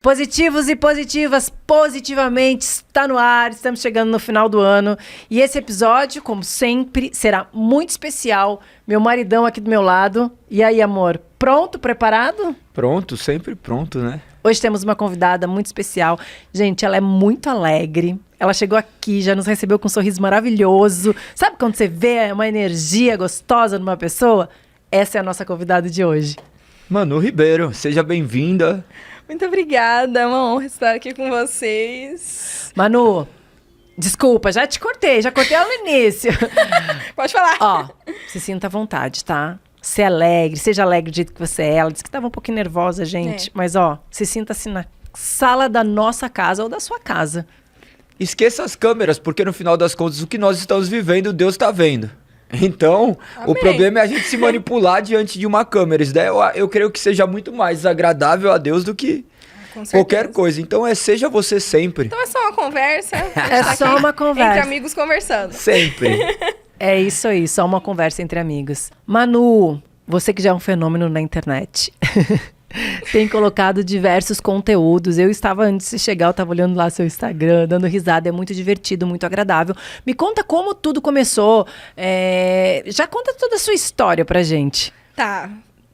Positivos e positivas, positivamente, está no ar, estamos chegando no final do ano e esse episódio, como sempre, será muito especial. Meu maridão aqui do meu lado. E aí, amor, pronto, preparado? Pronto, sempre pronto, né? Hoje temos uma convidada muito especial. Gente, ela é muito alegre. Ela chegou aqui, já nos recebeu com um sorriso maravilhoso. Sabe quando você vê uma energia gostosa numa pessoa? Essa é a nossa convidada de hoje. Manu Ribeiro, seja bem-vinda. Muito obrigada, é uma honra estar aqui com vocês. Manu, desculpa, já cortei ela no início. Pode falar. Ó, se sinta à vontade, tá? Ser alegre, seja alegre do jeito que você é. Ela disse que estava um pouquinho nervosa, gente. Mas, ó, se sinta assim na sala da nossa casa ou da sua casa. Esqueça as câmeras, porque no final das contas, o que nós estamos vivendo, Deus está vendo. Então, Amém. O problema é a gente se manipular diante de uma câmera. Isso daí eu creio que seja muito mais agradável a Deus do que qualquer coisa. Então, seja você sempre. Então é só uma conversa. É só uma conversa. Entre amigos conversando. Sempre. É isso aí, só uma conversa entre amigos. Manu, você que já é um fenômeno na internet, tem colocado diversos conteúdos. Eu estava, antes de chegar, eu estava olhando lá seu Instagram, dando risada. É muito divertido, muito agradável. Me conta como tudo começou. Já conta toda a sua história pra gente. Tá.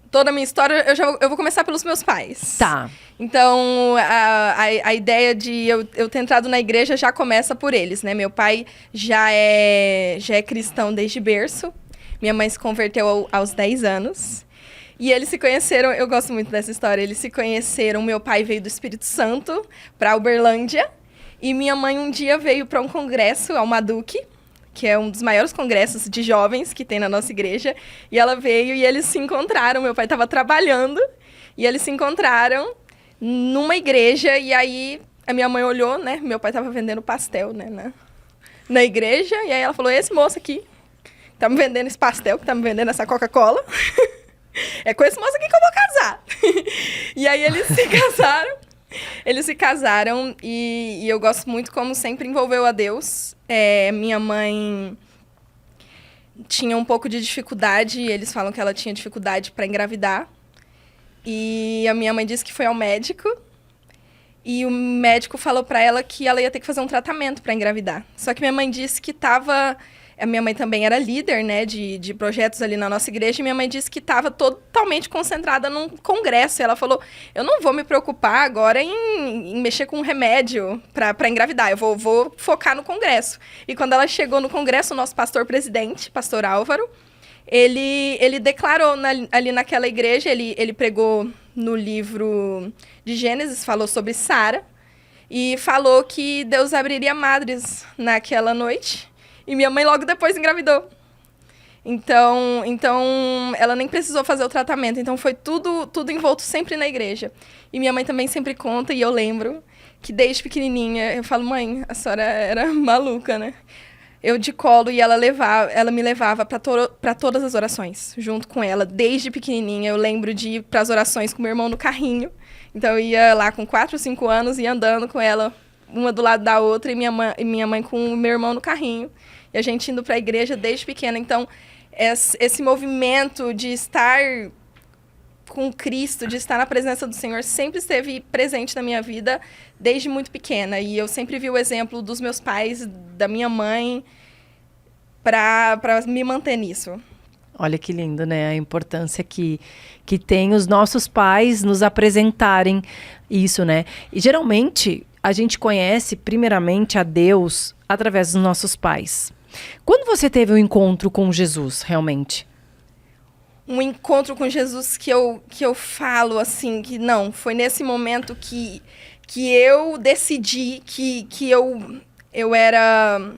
Toda a minha história, eu vou começar pelos meus pais. Tá. Então, a ideia de eu ter entrado na igreja já começa por eles, né? Meu pai já é cristão desde berço. Minha mãe se converteu aos 10 anos. E eles se conheceram, eu gosto muito dessa história, eles se conheceram, meu pai veio do Espírito Santo para Uberlândia. E minha mãe um dia veio para um congresso, ao Maduque, que é um dos maiores congressos de jovens que tem na nossa igreja. E ela veio e eles se encontraram, meu pai estava trabalhando, e eles se encontraram numa igreja, e aí a minha mãe olhou, né? Meu pai estava vendendo pastel, né? Na igreja, e aí ela falou, esse moço aqui, tá me vendendo esse pastel, que tá me vendendo essa Coca-Cola. É com esse moço aqui que eu vou casar. E aí eles se casaram. Eles se casaram e eu gosto muito como sempre envolveu a Deus. Minha mãe tinha um pouco de dificuldade, eles falam que ela tinha dificuldade para engravidar. E a minha mãe disse que foi ao médico. E o médico falou para ela que ela ia ter que fazer um tratamento para engravidar. Só que minha mãe disse que estava... A minha mãe também era líder, né, de projetos ali na nossa igreja, e minha mãe disse que estava totalmente concentrada num congresso. E ela falou, eu não vou me preocupar agora em mexer com um remédio para engravidar, eu vou focar no congresso. E quando ela chegou no congresso, o nosso pastor-presidente, pastor Álvaro, ele declarou ali naquela igreja, ele pregou no livro de Gênesis, falou sobre Sara, e falou que Deus abriria madres naquela noite. E minha mãe logo depois engravidou. Então ela nem precisou fazer o tratamento. Então foi tudo envolto sempre na igreja. E minha mãe também sempre conta, e eu lembro, que desde pequenininha, eu falo, mãe, a senhora era maluca, né? Eu de colo e ela me levava para todas as orações, junto com ela. Desde pequenininha, eu lembro de ir para as orações com meu irmão no carrinho. Então eu ia lá com 4 ou 5 anos e andando com ela, uma do lado da outra, e minha mãe com o meu irmão no carrinho. E a gente indo para a igreja desde pequena. Então, esse movimento de estar com Cristo, de estar na presença do Senhor, sempre esteve presente na minha vida desde muito pequena. E eu sempre vi o exemplo dos meus pais, da minha mãe, para me manter nisso. Olha que lindo, né? A importância que tem os nossos pais nos apresentarem isso, né? E geralmente a gente conhece primeiramente a Deus através dos nossos pais. Quando você teve um encontro com Jesus, realmente? Um encontro com Jesus que eu falo assim, que não, foi nesse momento que eu decidi que eu era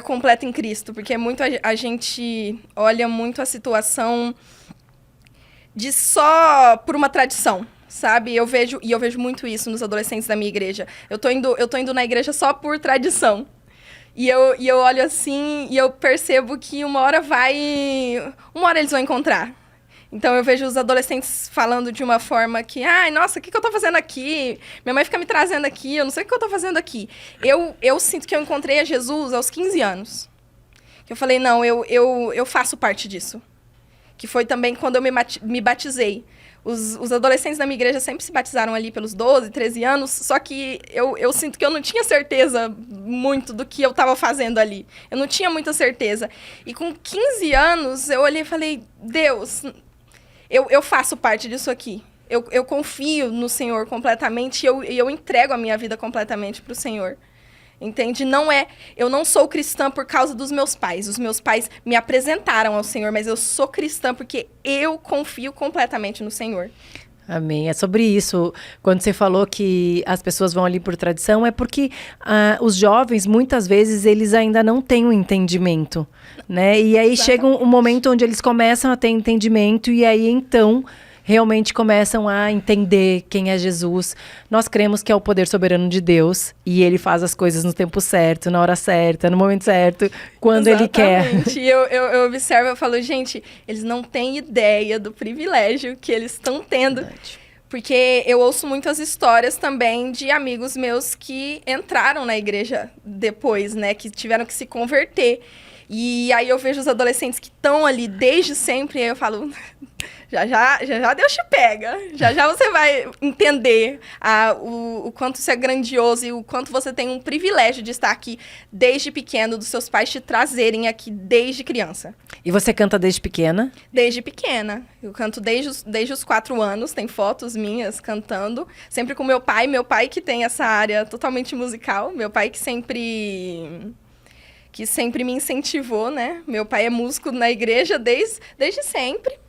completa em Cristo, porque muito a gente olha muito a situação de só por uma tradição, sabe? Eu vejo muito isso nos adolescentes da minha igreja. Eu tô indo na igreja só por tradição. E eu olho assim e eu percebo que uma hora eles vão encontrar. Então eu vejo os adolescentes falando de uma forma que, ai, nossa, o que eu tô fazendo aqui? Minha mãe fica me trazendo aqui, eu não sei o que eu tô fazendo aqui. Eu sinto que eu encontrei a Jesus aos 15 anos. Que eu falei, não, eu faço parte disso. Que foi também quando eu me batizei. Os adolescentes da minha igreja sempre se batizaram ali pelos 12, 13 anos, só que eu sinto que eu não tinha certeza muito do que eu estava fazendo ali. Eu não tinha muita certeza. E com 15 anos, eu olhei e falei, Deus, eu faço parte disso aqui. Eu confio no Senhor completamente e eu entrego a minha vida completamente para o Senhor. Entende? Eu não sou cristã por causa dos meus pais. Os meus pais me apresentaram ao Senhor, mas eu sou cristã porque eu confio completamente no Senhor. Amém. É sobre isso. Quando você falou que as pessoas vão ali por tradição, é porque os jovens, muitas vezes, eles ainda não têm um entendimento, né? E aí chega um momento onde eles começam a ter entendimento e aí, então, realmente começam a entender quem é Jesus. Nós cremos que é o poder soberano de Deus e ele faz as coisas no tempo certo, na hora certa, no momento certo, quando ele quer. Exatamente. Eu observo, eu falo, gente, eles não têm ideia do privilégio que eles estão tendo. Verdade. Porque eu ouço muitas histórias também de amigos meus que entraram na igreja depois, né? Que tiveram que se converter. E aí eu vejo os adolescentes que estão ali desde sempre, e aí eu falo, já Deus te pega, já você vai entender o quanto isso é grandioso e o quanto você tem um privilégio de estar aqui desde pequeno, dos seus pais te trazerem aqui desde criança. E você canta desde pequena? Desde pequena. Eu canto desde os 4 anos, tem fotos minhas cantando, sempre com meu pai que tem essa área totalmente musical, meu pai que sempre me incentivou, né? Meu pai é músico na igreja desde sempre.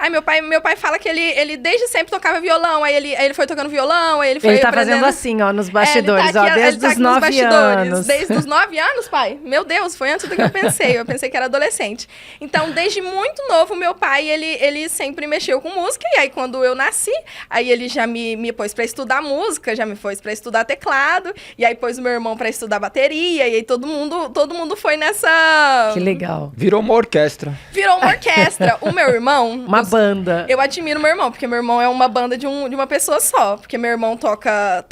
Ai, meu pai fala que ele desde sempre tocava violão, aí ele foi tocando violão, aí ele foi Ele tá aprendendo... fazendo assim, ó, nos bastidores, ele tá aqui, desde os 9 anos. Desde os 9 anos, pai? Meu Deus, foi antes do que eu pensei que era adolescente. Então, desde muito novo, meu pai, ele sempre mexeu com música, e aí quando eu nasci, aí ele já me pôs pra estudar música, já me pôs pra estudar teclado, e aí pôs o meu irmão pra estudar bateria, e aí todo mundo foi nessa... Que legal. Virou uma orquestra. Virou uma orquestra. O meu irmão... Uma banda. Eu admiro meu irmão, porque meu irmão é uma banda de uma pessoa só. Porque meu irmão toca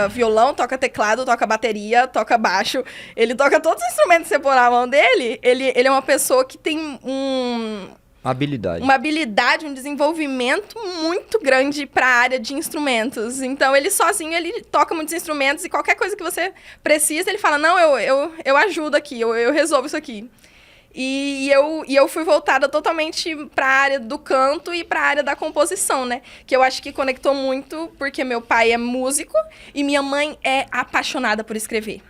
violão, toca teclado, toca bateria, toca baixo. Ele toca todos os instrumentos que você pôr na mão dele. Ele é uma pessoa que tem uma habilidade, um desenvolvimento muito grande para a área de instrumentos. Então, ele sozinho, ele toca muitos instrumentos e qualquer coisa que você precisa, ele fala, não, eu ajudo aqui, eu resolvo isso aqui. E eu fui voltada totalmente para a área do canto e para a área da composição, né? Que eu acho que conectou muito, porque meu pai é músico e minha mãe é apaixonada por escrever.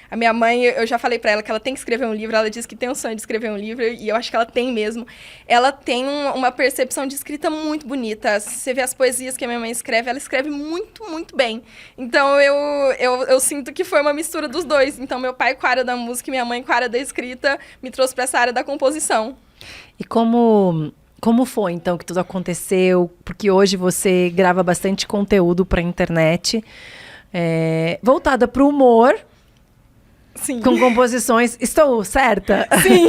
A minha mãe, eu já falei para ela que ela tem que escrever um livro, ela disse que tem um sonho de escrever um livro, e eu acho que ela tem mesmo. Ela tem uma percepção de escrita muito bonita. Você vê as poesias que a minha mãe escreve, ela escreve muito, muito bem. Então, eu sinto que foi uma mistura dos dois. Então, meu pai com a área da música e minha mãe com a área da escrita me trouxe para essa área da composição. E como foi, então, que tudo aconteceu? Porque hoje você grava bastante conteúdo para a internet, voltada para o humor. Sim. Com composições. Estou certa? Sim.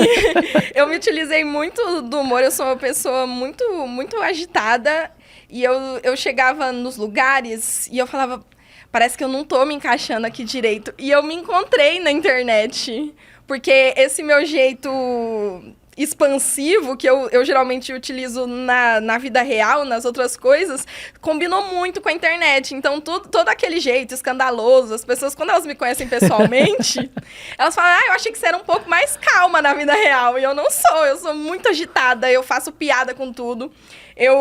Eu me utilizei muito do humor. Eu sou uma pessoa muito, muito agitada. E eu chegava nos lugares e eu falava, parece que eu não tô me encaixando aqui direito. E eu me encontrei na internet. Porque esse meu jeito expansivo, que eu geralmente utilizo na vida real, nas outras coisas, combinou muito com a internet. Então, todo aquele jeito escandaloso, as pessoas, quando elas me conhecem pessoalmente, elas falam, eu achei que você era um pouco mais calma na vida real. E eu não sou, eu sou muito agitada, eu faço piada com tudo. Eu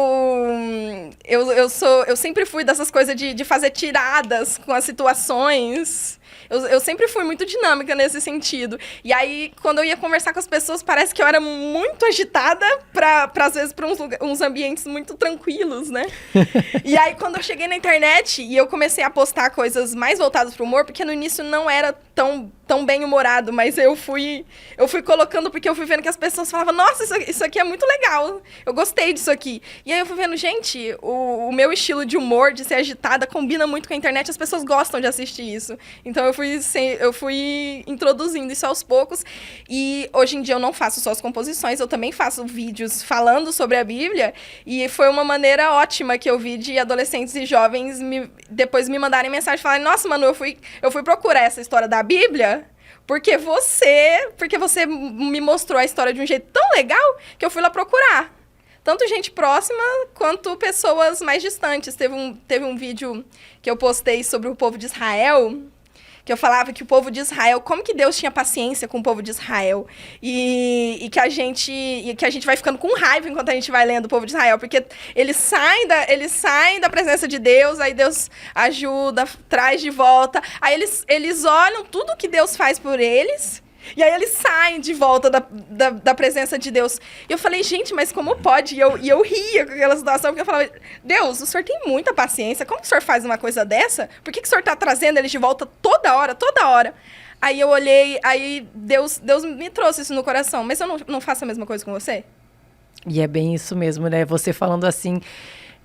sempre fui dessas coisas de fazer tiradas com as situações. Eu sempre fui muito dinâmica nesse sentido. E aí, quando eu ia conversar com as pessoas, parece que eu era muito agitada às vezes, para uns ambientes muito tranquilos, né? E aí, quando eu cheguei na internet e eu comecei a postar coisas mais voltadas para o humor, porque no início não era tão bem-humorado, mas eu fui colocando porque eu fui vendo que as pessoas falavam, nossa, isso aqui é muito legal, eu gostei disso aqui. E aí eu fui vendo, gente, o meu estilo de humor, de ser agitada, combina muito com a internet, as pessoas gostam de assistir isso. Então eu fui introduzindo isso aos poucos, e hoje em dia eu não faço só as composições, eu também faço vídeos falando sobre a Bíblia, e foi uma maneira ótima que eu vi de adolescentes e jovens depois me mandarem mensagem e falarem, nossa, Manu, eu fui procurar essa história da Bíblia porque você me mostrou a história de um jeito tão legal que eu fui lá procurar. tanto gente próxima quanto pessoas mais distantes. Teve um vídeo que eu postei sobre o povo de Israel, que eu falava que o povo de Israel, como que Deus tinha paciência com o povo de Israel, e que a gente vai ficando com raiva enquanto a gente vai lendo o povo de Israel, porque eles saem da presença de Deus, aí Deus ajuda, traz de volta, aí eles olham tudo que Deus faz por eles, e aí eles saem de volta da presença de Deus. E eu falei, gente, mas como pode? E eu ria com aquela situação, porque eu falava, Deus, o senhor tem muita paciência. Como que o senhor faz uma coisa dessa? Por que o senhor tá trazendo eles de volta toda hora, toda hora? Aí eu olhei, aí Deus me trouxe isso no coração. Mas eu não faço a mesma coisa com você? E é bem isso mesmo, né? Você falando assim,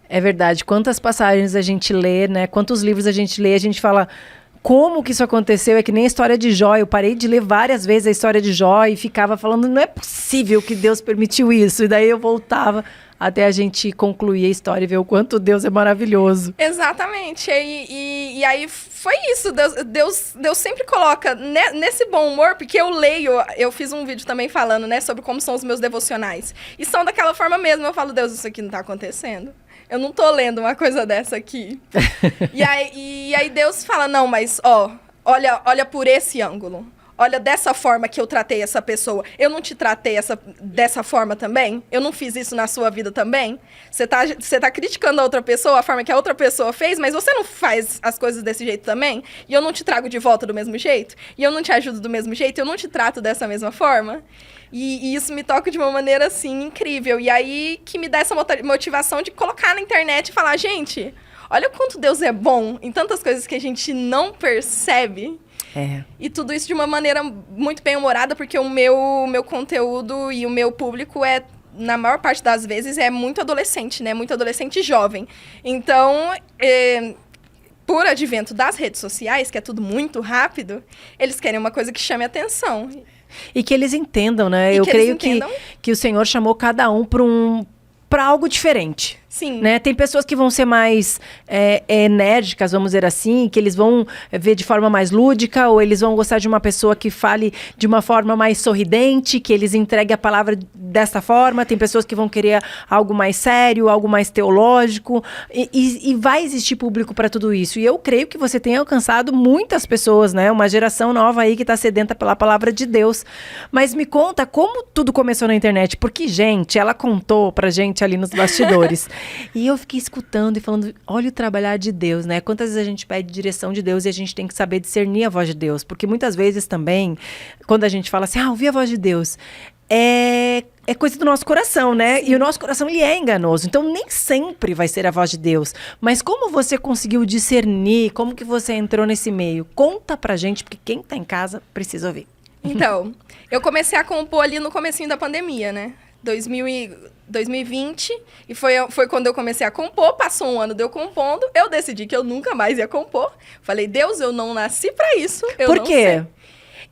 é verdade. Quantas passagens a gente lê, né? Quantos livros a gente lê, a gente fala... Como que isso aconteceu? É que nem a história de Jó. Eu parei de ler várias vezes a história de Jó e ficava falando, não é possível que Deus permitiu isso. E daí eu voltava até a gente concluir a história e ver o quanto Deus é maravilhoso. Exatamente. E aí foi isso. Deus sempre coloca nesse bom humor, porque eu fiz um vídeo também falando, né, sobre como são os meus devocionais. E são daquela forma mesmo. Eu falo, Deus, isso aqui não tá acontecendo. Eu não tô lendo uma coisa dessa aqui. E aí Deus fala, não, mas olha por esse ângulo. Olha dessa forma que eu tratei essa pessoa. Eu não te tratei dessa forma também? Eu não fiz isso na sua vida também? Você tá criticando a outra pessoa, a forma que a outra pessoa fez, mas você não faz as coisas desse jeito também? E eu não te trago de volta do mesmo jeito? E eu não te ajudo do mesmo jeito? Eu não te trato dessa mesma forma? E isso me toca de uma maneira, assim, incrível. E aí que me dá essa motivação de colocar na internet e falar, gente, olha o quanto Deus é bom em tantas coisas que a gente não percebe. É. E tudo isso de uma maneira muito bem-humorada, porque o meu conteúdo e o meu público na maior parte das vezes, é muito adolescente, né? Muito adolescente jovem. Então, por advento das redes sociais, que é tudo muito rápido, eles querem uma coisa que chame atenção. E que eles entendam, né? Eu creio que o Senhor chamou cada um para algo diferente. Sim. Né? Tem pessoas que vão ser mais enérgicas, vamos dizer assim, que eles vão ver de forma mais lúdica, ou eles vão gostar de uma pessoa que fale de uma forma mais sorridente, que eles entreguem a palavra dessa forma. Tem pessoas que vão querer algo mais sério, algo mais teológico, e vai existir público para tudo isso. E eu creio que você tem alcançado muitas pessoas, né? Uma geração nova aí que está sedenta pela palavra de Deus. Mas me conta como tudo começou na internet, porque, gente, ela contou pra gente ali nos bastidores. E eu fiquei escutando e falando, olha o trabalhar de Deus, né? Quantas vezes a gente pede direção de Deus e a gente tem que saber discernir a voz de Deus. Porque muitas vezes também, quando a gente fala assim, ouvi a voz de Deus, é coisa do nosso coração, né? Sim. E o nosso coração, ele é enganoso. Então, nem sempre vai ser a voz de Deus. Mas como você conseguiu discernir? Como que você entrou nesse meio? Conta pra gente, porque quem tá em casa precisa ouvir. Então, eu comecei a compor ali no comecinho da pandemia, né? 2020, e foi quando eu comecei a compor. Passou um ano de eu compondo, eu decidi que eu nunca mais ia compor. Falei, Deus, eu não nasci pra isso. Por quê?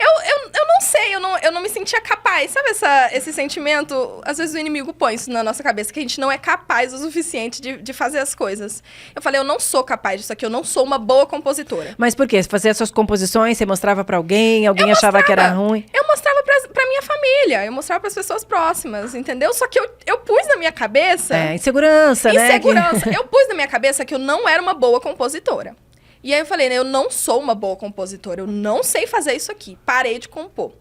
Eu não sei, eu não me sentia capaz. Sabe esse sentimento? Às vezes o inimigo põe isso na nossa cabeça, que a gente não é capaz o suficiente de fazer as coisas. Eu falei, eu não sou capaz disso aqui, eu não sou uma boa compositora. Mas por quê? Você fazia as suas composições, você mostrava pra alguém achava que era ruim? Eu mostrava pra minha família, eu mostrava pras pessoas próximas, entendeu? Só que eu pus na minha cabeça... Insegurança, né? Insegurança. Eu pus na minha cabeça que eu não era uma boa compositora. E aí eu falei, né, eu não sou uma boa compositora, eu não sei fazer isso aqui. Parei de compor.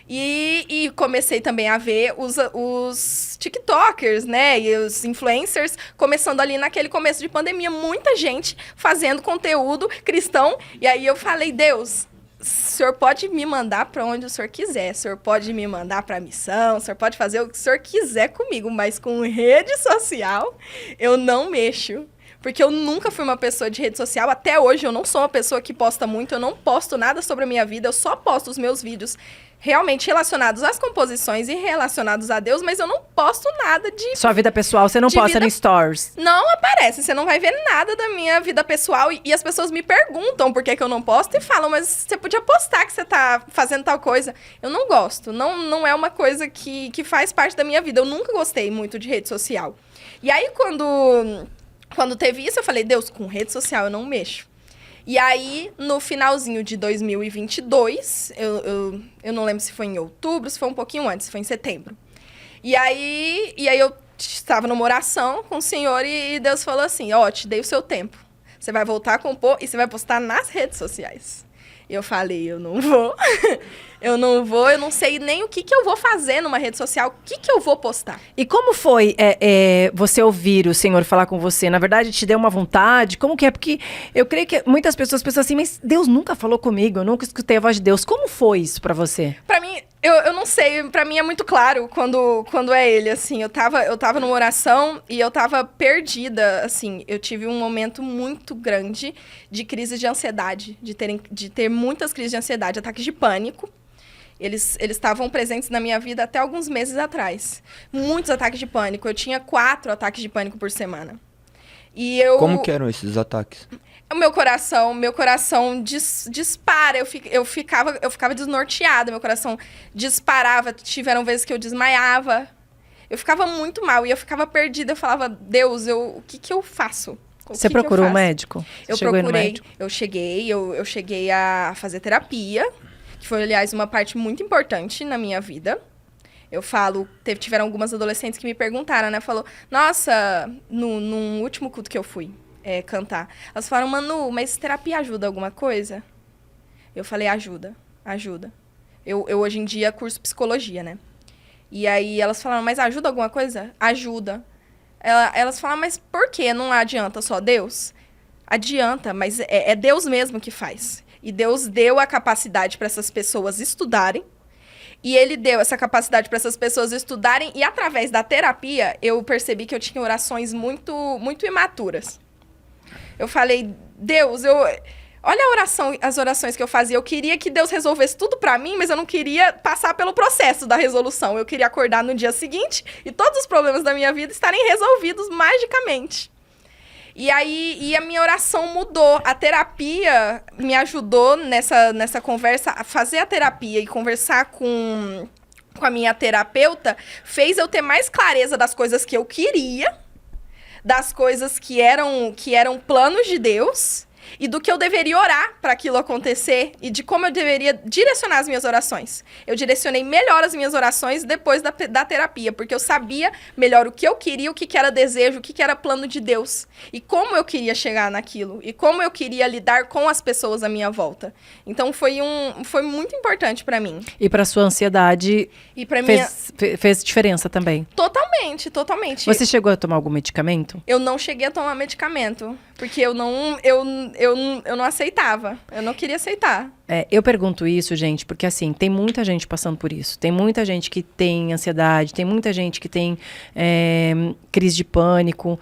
E comecei também a ver os TikTokers, né, e os influencers, começando ali naquele começo de pandemia, muita gente fazendo conteúdo cristão. E aí eu falei, Deus, o senhor pode me mandar para onde o senhor quiser, o senhor pode me mandar para a missão, o senhor pode fazer o que o senhor quiser comigo, mas com rede social eu não mexo. Porque eu nunca fui uma pessoa de rede social, até hoje eu não sou uma pessoa que posta muito, eu não posto nada sobre a minha vida, eu só posto os meus vídeos realmente relacionados às composições e relacionados a Deus, mas eu não posto nada de... Sua vida pessoal, você não posta no Stories? Não aparece, você não vai ver nada da minha vida pessoal, e as pessoas me perguntam por que eu não posto e falam, mas você podia postar que você tá fazendo tal coisa. Eu não gosto, não é uma coisa que faz parte da minha vida, eu nunca gostei muito de rede social. E aí quando teve isso, eu falei, Deus, com rede social eu não mexo. E aí, no finalzinho de 2022, eu não lembro se foi em outubro, se foi um pouquinho antes, se foi em setembro. E aí eu estava numa oração com o Senhor e Deus falou assim, ó, te dei o seu tempo. Você vai voltar a compor e você vai postar nas redes sociais. Eu falei, eu não vou. Eu não sei nem o que eu vou fazer numa rede social, o que eu vou postar. E como foi você ouvir o Senhor falar com você? Na verdade, te deu uma vontade? Como que é? Porque eu creio que muitas pessoas pensam assim, mas Deus nunca falou comigo, eu nunca escutei a voz de Deus. Como foi isso pra você? Pra mim, eu não sei, pra mim é muito claro quando é ele, assim. Eu tava numa oração e eu tava perdida, assim. Eu tive um momento muito grande de crise de ansiedade, de ter muitas crises de ansiedade, ataques de pânico. Eles estavam presentes na minha vida até alguns meses atrás. Muitos ataques de pânico. Eu tinha 4 ataques de pânico por semana. E Como que eram esses ataques? O meu coração dispara. Eu ficava desnorteada. Meu coração disparava. Tiveram vezes que eu desmaiava. Eu ficava muito mal e eu ficava perdida. Eu falava, Deus, o que eu faço? Você procurou um médico? Eu procurei. Eu cheguei a fazer terapia. Que foi, aliás, uma parte muito importante na minha vida. Eu falo, tiveram algumas adolescentes que me perguntaram, né? Falou, nossa, no último culto que eu fui cantar, elas falaram, Manu, mas terapia ajuda alguma coisa? Eu falei, ajuda. Eu hoje em dia curso psicologia, né? E aí elas falaram, mas ajuda alguma coisa? Ajuda. Elas falaram, mas por que não adianta só Deus? Adianta, mas é Deus mesmo que faz. E Deus deu a capacidade para essas pessoas estudarem. E Ele deu essa capacidade para essas pessoas estudarem. E através da terapia, eu percebi que eu tinha orações muito, muito imaturas. Eu falei, Deus, olha as orações que eu fazia. Eu queria que Deus resolvesse tudo para mim, mas eu não queria passar pelo processo da resolução. Eu queria acordar no dia seguinte e todos os problemas da minha vida estarem resolvidos magicamente. E aí, a minha oração mudou. A terapia me ajudou nessa conversa, a fazer a terapia e conversar com a minha terapeuta, fez eu ter mais clareza das coisas que eu queria, das coisas que eram planos de Deus, e do que eu deveria orar para aquilo acontecer, e de como eu deveria direcionar as minhas orações. Eu direcionei melhor as minhas orações depois da terapia, porque eu sabia melhor o que eu queria, o que era desejo, o que era plano de Deus, e como eu queria chegar naquilo, e como eu queria lidar com as pessoas à minha volta. Então, foi muito importante para mim. E para sua ansiedade, e pra fez diferença também? Totalmente. Você chegou a tomar algum medicamento? Eu não cheguei a tomar medicamento, porque eu não aceitava. Eu não queria aceitar. Eu pergunto isso, gente, porque assim, tem muita gente passando por isso. Tem muita gente que tem ansiedade, tem muita gente que tem crise de pânico.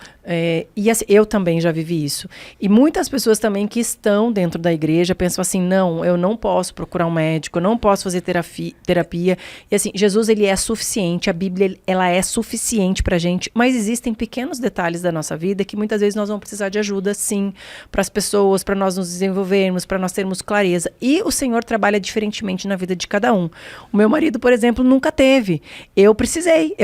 E assim, eu também já vivi isso. E muitas pessoas também que estão dentro da igreja pensam assim, não, eu não posso procurar um médico, eu não posso fazer terapia. E assim, Jesus, ele é suficiente, a Bíblia, ela é suficiente pra gente, mas existem pequenos detalhes da nossa vida que muitas vezes nós vamos precisar de ajuda, sim, para as pessoas, para nós nos desenvolvermos, para nós termos clareza. E o Senhor trabalha diferentemente na vida de cada um. O meu marido, por exemplo, nunca teve. Eu precisei.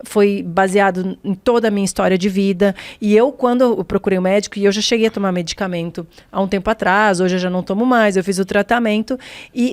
Foi baseado em toda a minha história de vida. E quando eu procurei o médico, e eu já cheguei a tomar medicamento há um tempo atrás, hoje eu já não tomo mais, eu fiz o tratamento.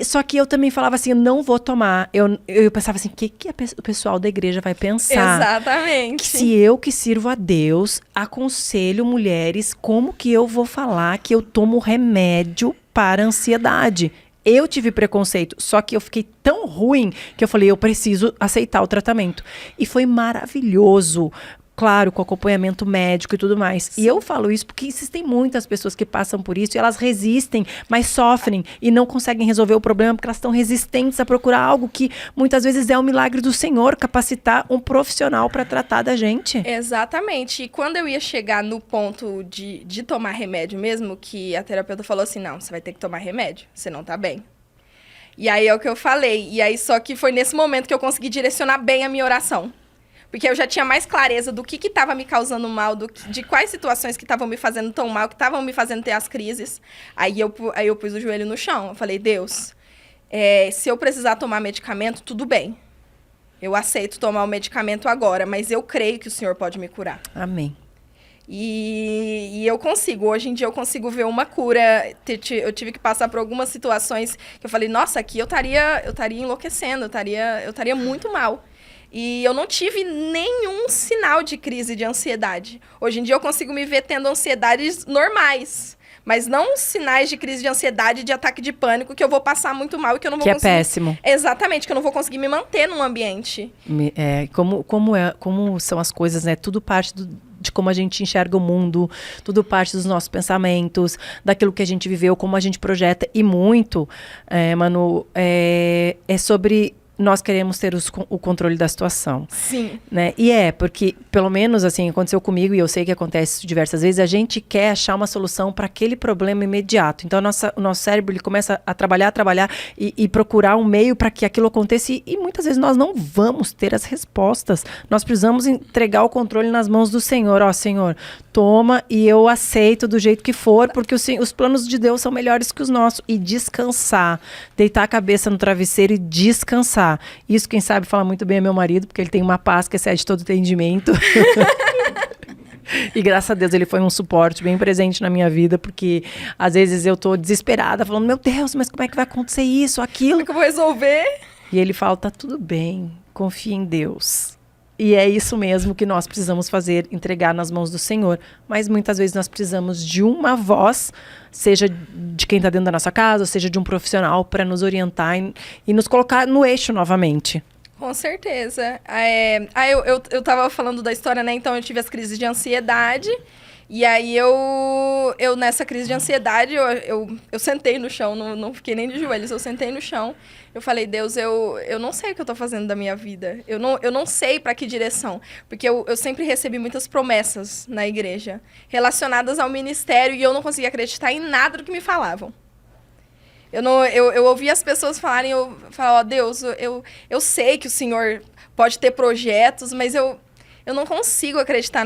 Só que eu também falava assim, eu não vou tomar. Eu pensava assim, o que o pessoal da igreja vai pensar? Exatamente. Se eu que sirvo a Deus, aconselho mulheres, como que eu vou falar que eu tomo remédio para ansiedade? Eu tive preconceito, só que eu fiquei tão ruim que eu falei, eu preciso aceitar o tratamento. E foi maravilhoso. Claro, com acompanhamento médico e tudo mais. Sim. E eu falo isso porque existem muitas pessoas que passam por isso e elas resistem, mas sofrem e não conseguem resolver o problema porque elas estão resistentes a procurar algo que muitas vezes é um milagre do Senhor, capacitar um profissional para tratar da gente. Exatamente. E quando eu ia chegar no ponto de tomar remédio mesmo, que a terapeuta falou assim, não, você vai ter que tomar remédio, você não tá bem. E aí é o que eu falei. E aí só que foi nesse momento que eu consegui direcionar bem a minha oração. Porque eu já tinha mais clareza do que estava me causando mal, de quais situações que estavam me fazendo tão mal, que estavam me fazendo ter as crises. Aí eu pus o joelho no chão. Eu falei, Deus, se eu precisar tomar medicamento, tudo bem. Eu aceito tomar o medicamento agora, mas eu creio que o Senhor pode me curar. Amém. E eu consigo. Hoje em dia eu consigo ver uma cura. Eu tive que passar por algumas situações que eu falei, nossa, aqui eu estaria enlouquecendo, eu estaria muito mal. E eu não tive nenhum sinal de crise de ansiedade. Hoje em dia eu consigo me ver tendo ansiedades normais, mas não sinais de crise de ansiedade, de ataque de pânico, que eu vou passar muito mal e que eu não vou conseguir... Que é péssimo. Exatamente, que eu não vou conseguir me manter num ambiente. Como são as coisas, né? Tudo parte de como a gente enxerga o mundo, tudo parte dos nossos pensamentos, daquilo que a gente viveu, como a gente projeta. E muito, Manu, é sobre... nós queremos ter o controle da situação. Sim. Né? E porque, pelo menos, assim, aconteceu comigo, e eu sei que acontece diversas vezes, a gente quer achar uma solução para aquele problema imediato. Então, o nosso cérebro ele começa a trabalhar e procurar um meio para que aquilo aconteça. E muitas vezes nós não vamos ter as respostas. Nós precisamos entregar o controle nas mãos do Senhor. Ó, Senhor, toma e eu aceito do jeito que for, porque os planos de Deus são melhores que os nossos. E descansar, deitar a cabeça no travesseiro e descansar. Isso, quem sabe, fala muito bem é meu marido, porque ele tem uma paz que excede todo entendimento. E graças a Deus ele foi um suporte bem presente na minha vida, porque às vezes eu tô desesperada, falando, meu Deus, mas como é que vai acontecer isso, aquilo? Como é que eu vou resolver? E ele fala, tá tudo bem, confia em Deus. E é isso mesmo que nós precisamos fazer, entregar nas mãos do Senhor. Mas muitas vezes nós precisamos de uma voz, seja de quem está dentro da nossa casa, seja de um profissional, para nos orientar e nos colocar no eixo novamente. Com certeza. Eu tava falando da história, né? Então eu tive as crises de ansiedade. E aí eu nessa crise de ansiedade, eu sentei no chão, não fiquei nem de joelhos, eu sentei no chão. Eu falei, Deus, eu não sei o que eu tô fazendo da minha vida. Eu não sei para que direção. Porque eu sempre recebi muitas promessas na igreja relacionadas ao ministério e eu não conseguia acreditar em nada do que me falavam. Eu ouvia as pessoas falarem, eu falava, ó, Deus, eu sei que o Senhor pode ter projetos, mas eu não consigo acreditar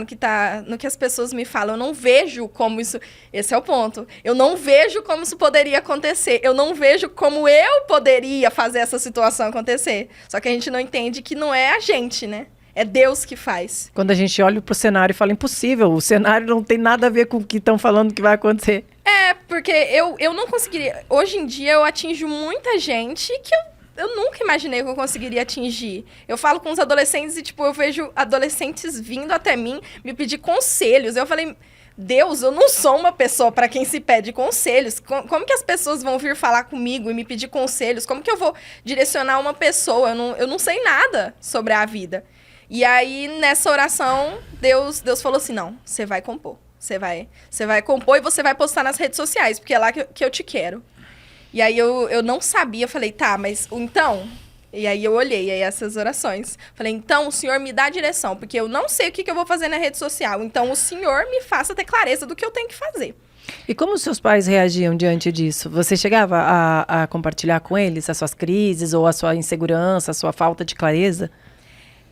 no que as pessoas me falam. Eu não vejo como isso... Esse é o ponto. Eu não vejo como isso poderia acontecer. Eu não vejo como eu poderia fazer essa situação acontecer. Só que a gente não entende que não é a gente, né? É Deus que faz. Quando a gente olha pro cenário e fala, impossível. O cenário não tem nada a ver com o que estão falando que vai acontecer. Porque eu não conseguiria... Hoje em dia, eu atinjo muita gente que eu nunca imaginei que eu conseguiria atingir. Eu falo com os adolescentes e, eu vejo adolescentes vindo até mim me pedir conselhos. Eu falei, Deus, eu não sou uma pessoa para quem se pede conselhos. Como que as pessoas vão vir falar comigo e me pedir conselhos? Como que eu vou direcionar uma pessoa? Eu não sei nada sobre a vida. E aí, nessa oração, Deus falou assim, não, você vai compor. Você vai compor e você vai postar nas redes sociais, porque é lá que eu te quero. E aí eu não sabia, eu falei, tá, mas então... E aí eu olhei aí essas orações. Falei, então o Senhor me dá a direção, porque eu não sei o que eu vou fazer na rede social. Então o Senhor me faça ter clareza do que eu tenho que fazer. E como os seus pais reagiam diante disso? Você chegava a compartilhar com eles as suas crises, ou a sua insegurança, a sua falta de clareza?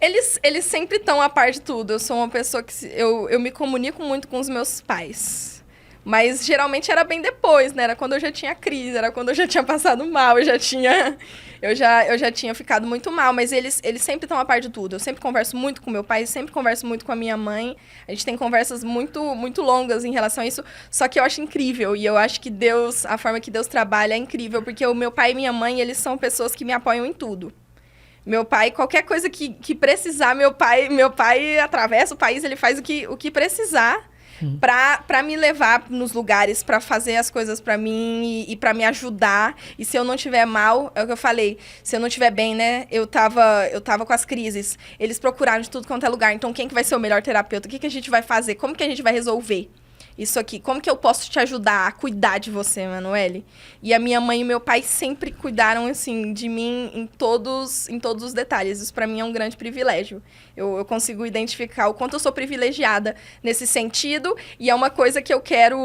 Eles sempre estão a par de tudo. Eu sou uma pessoa que... Eu me comunico muito com os meus pais. Mas geralmente era bem depois, né? Era quando eu já tinha crise, era quando eu já tinha passado mal, eu já tinha ficado muito mal. Mas eles sempre estão a par de tudo. Eu sempre converso muito com meu pai, sempre converso muito com a minha mãe. A gente tem conversas muito, muito longas em relação a isso. Só que eu acho incrível. E eu acho que Deus, a forma que Deus trabalha é incrível. Porque o meu pai e minha mãe, eles são pessoas que me apoiam em tudo. Meu pai, qualquer coisa que precisar, meu pai atravessa o país, ele faz o que precisar pra me levar nos lugares, pra fazer as coisas pra mim e pra me ajudar. E se eu não tiver mal, é o que eu falei, se eu não tiver bem, né, eu tava com as crises. Eles procuraram de tudo quanto é lugar. Então, quem que vai ser o melhor terapeuta? O que a gente vai fazer? Como que a gente vai resolver isso aqui? Como que eu posso te ajudar a cuidar de você, Manoeli? E a minha mãe e meu pai sempre cuidaram, assim, de mim em todos os detalhes. Isso, pra mim, é um grande privilégio. Eu consigo identificar o quanto eu sou privilegiada nesse sentido. E é uma coisa que eu quero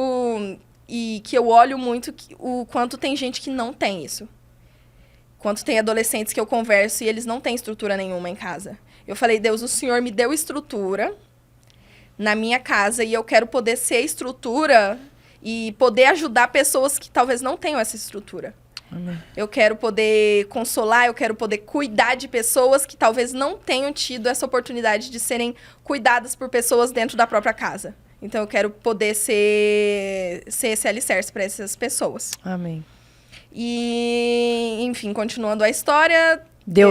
e que eu olho muito, o quanto tem gente que não tem isso. Quanto tem adolescentes que eu converso e eles não têm estrutura nenhuma em casa. Eu falei, Deus, o Senhor me deu estrutura na minha casa e eu quero poder ser estrutura e poder ajudar pessoas que talvez não tenham essa estrutura. Amém. Eu quero poder consolar, eu quero poder cuidar de pessoas que talvez não tenham tido essa oportunidade de serem cuidadas por pessoas dentro da própria casa. Então eu quero poder ser esse alicerce para essas pessoas. Amém. E, enfim, continuando a história...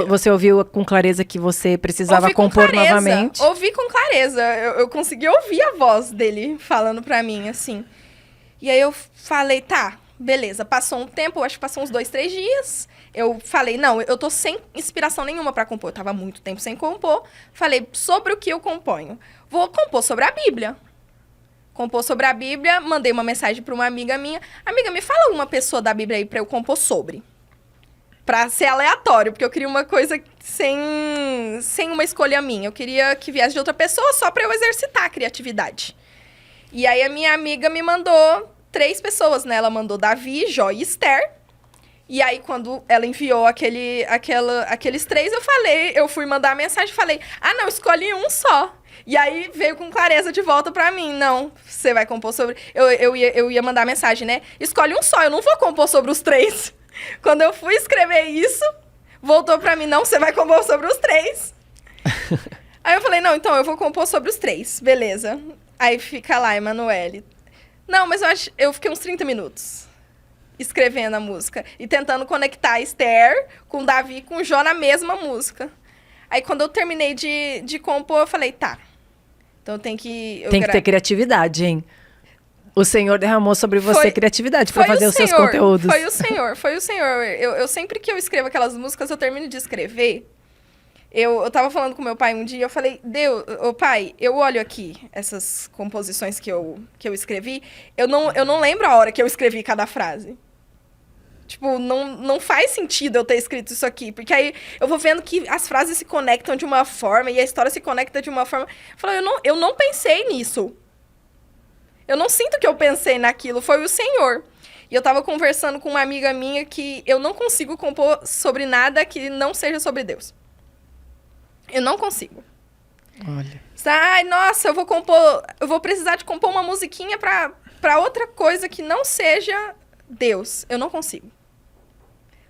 Você ouviu com clareza que você precisava ouvi com compor clareza, novamente? Ouvi com clareza. Eu consegui ouvir a voz dele falando pra mim, assim. E aí eu falei, tá, beleza. Passou um tempo, acho que passou uns 2, 3 dias. Eu falei, não, eu tô sem inspiração nenhuma pra compor. Eu tava muito tempo sem compor. Falei, sobre o que eu componho? Vou compor sobre a Bíblia. Compor sobre a Bíblia, mandei uma mensagem pra uma amiga minha. Amiga, me fala uma pessoa da Bíblia aí pra eu compor sobre. Pra ser aleatório, porque eu queria uma coisa sem uma escolha minha. Eu queria que viesse de outra pessoa só pra eu exercitar a criatividade. E aí a minha amiga me mandou 3 pessoas, né? Ela mandou Davi, Jó e Esther. E aí quando ela enviou aqueles 3, eu fui mandar a mensagem e falei, não, escolhe um só. E aí veio com clareza de volta pra mim. Não, você vai compor sobre... Eu ia mandar a mensagem, né? Escolhe um só, eu não vou compor sobre os 3. Quando eu fui escrever isso, voltou pra mim, não, você vai compor sobre os 3. Aí eu falei, não, então eu vou compor sobre os 3, beleza. Aí fica lá, Emanuele. Não, mas eu fiquei uns 30 minutos escrevendo a música. E tentando conectar Esther com Davi e com Jó na mesma música. Aí quando eu terminei de compor, eu falei, tá. Então tem que... Tem que ter criatividade, hein? O Senhor derramou sobre você criatividade para fazer os seus conteúdos. Foi o Senhor. Eu sempre que eu escrevo aquelas músicas, eu termino de escrever. Eu tava falando com meu pai um dia, eu falei, pai, eu olho aqui essas composições que eu escrevi, eu não lembro a hora que eu escrevi cada frase. Tipo, não faz sentido eu ter escrito isso aqui, porque aí eu vou vendo que as frases se conectam de uma forma e a história se conecta de uma forma. Eu falei, eu não pensei nisso. Eu não sinto que eu pensei naquilo, foi o Senhor. E eu tava conversando com uma amiga minha que eu não consigo compor sobre nada que não seja sobre Deus. Eu não consigo. Olha. Ai, nossa, eu vou precisar de compor uma musiquinha pra outra coisa que não seja Deus. Eu não consigo.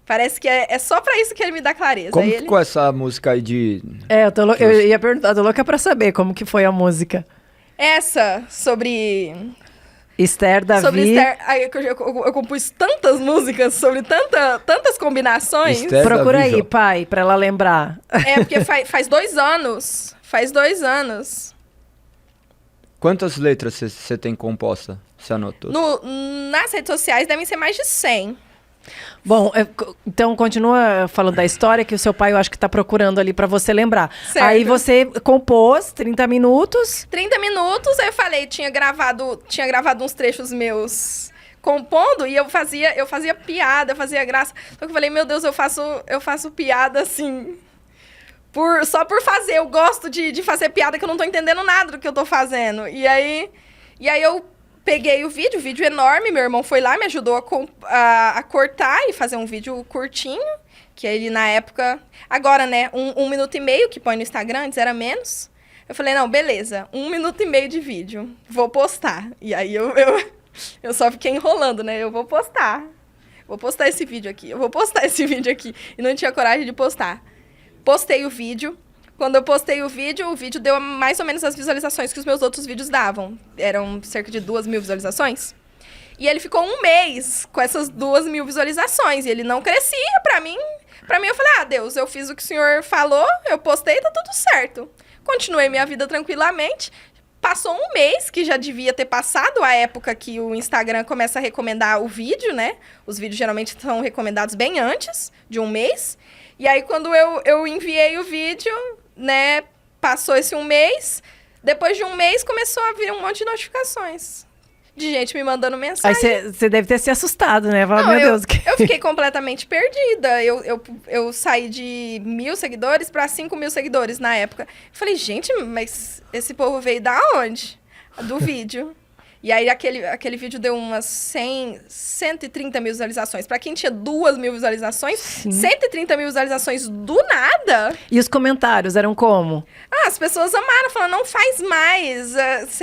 Parece que é só pra isso que ele me dá clareza. Como ficou essa música aí de... eu ia perguntar, tô louca pra saber como que foi a música. Essa, sobre... Esther, Davi... Sobre Esther, eu compus tantas músicas sobre tantas combinações. Esther, Procura Davi, aí, Jó. pai, pra ela lembrar. Porque faz 2 anos. Faz 2 anos. Quantas letras você tem composta? Você anotou? Nas redes sociais devem ser mais de 100. Bom, então continua falando da história que o seu pai, eu acho que tá procurando ali pra você lembrar. Certo. Aí você compôs 30 minutos. 30 minutos, aí eu falei, tinha gravado uns trechos meus compondo e eu fazia piada, fazia graça. Só que eu falei, meu Deus, eu faço piada assim, só por fazer. Eu gosto de fazer piada que eu não tô entendendo nada do que eu tô fazendo. E aí eu peguei o vídeo enorme, meu irmão foi lá, me ajudou a cortar e fazer um vídeo curtinho, que ele na época... Agora, né, 1 minuto e meio que põe no Instagram, antes era menos. Eu falei, não, beleza, 1 minuto e meio de vídeo, vou postar. E aí eu só fiquei enrolando, né, eu vou postar esse vídeo aqui, E não tinha coragem de postar. Postei o vídeo. Quando eu postei o vídeo deu mais ou menos as visualizações que os meus outros vídeos davam. Eram cerca de 2.000 visualizações. E ele ficou 1 mês com essas 2.000 visualizações. E ele não crescia pra mim. Pra mim, eu falei, Deus, eu fiz o que o Senhor falou, eu postei, tá tudo certo. Continuei minha vida tranquilamente. Passou 1 mês, que já devia ter passado a época que o Instagram começa a recomendar o vídeo, né? Os vídeos geralmente são recomendados bem antes de 1 mês. E aí, quando eu enviei o vídeo, né, passou esse 1 mês. Depois de 1 mês, começou a vir um monte de notificações de gente me mandando mensagem. Aí você deve ter se assustado, né? Fala, Não, meu Deus. eu fiquei completamente perdida. Eu saí de 1.000 seguidores para 5.000 seguidores na época. Falei, gente, mas esse povo veio da onde? Do vídeo. E aí, aquele vídeo deu umas 130 mil visualizações. Pra quem tinha 2.000 visualizações, Sim. 130 mil visualizações do nada. E os comentários eram como? As pessoas amaram, falando, não faz mais.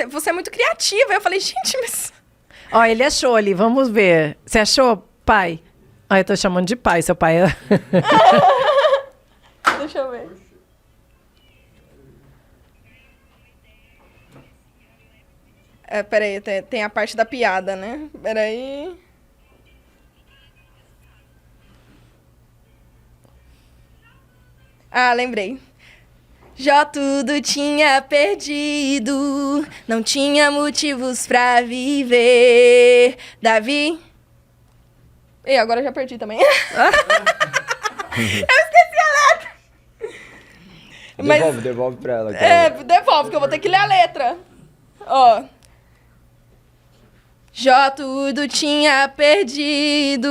Você é muito criativa. Eu falei, gente, mas... Ó, ele achou ali, vamos ver. Você achou, pai? Ah, eu tô chamando de pai, seu pai. Deixa eu ver. Peraí, tem a parte da piada, né? Peraí. Ah, lembrei. Jó tudo tinha perdido, não tinha motivos pra viver. Davi... E agora eu já perdi também. Eu esqueci a letra. Devolve, devolve pra ela. Devolve, que eu vou ter que ler a letra. Ó. Jó tudo tinha perdido,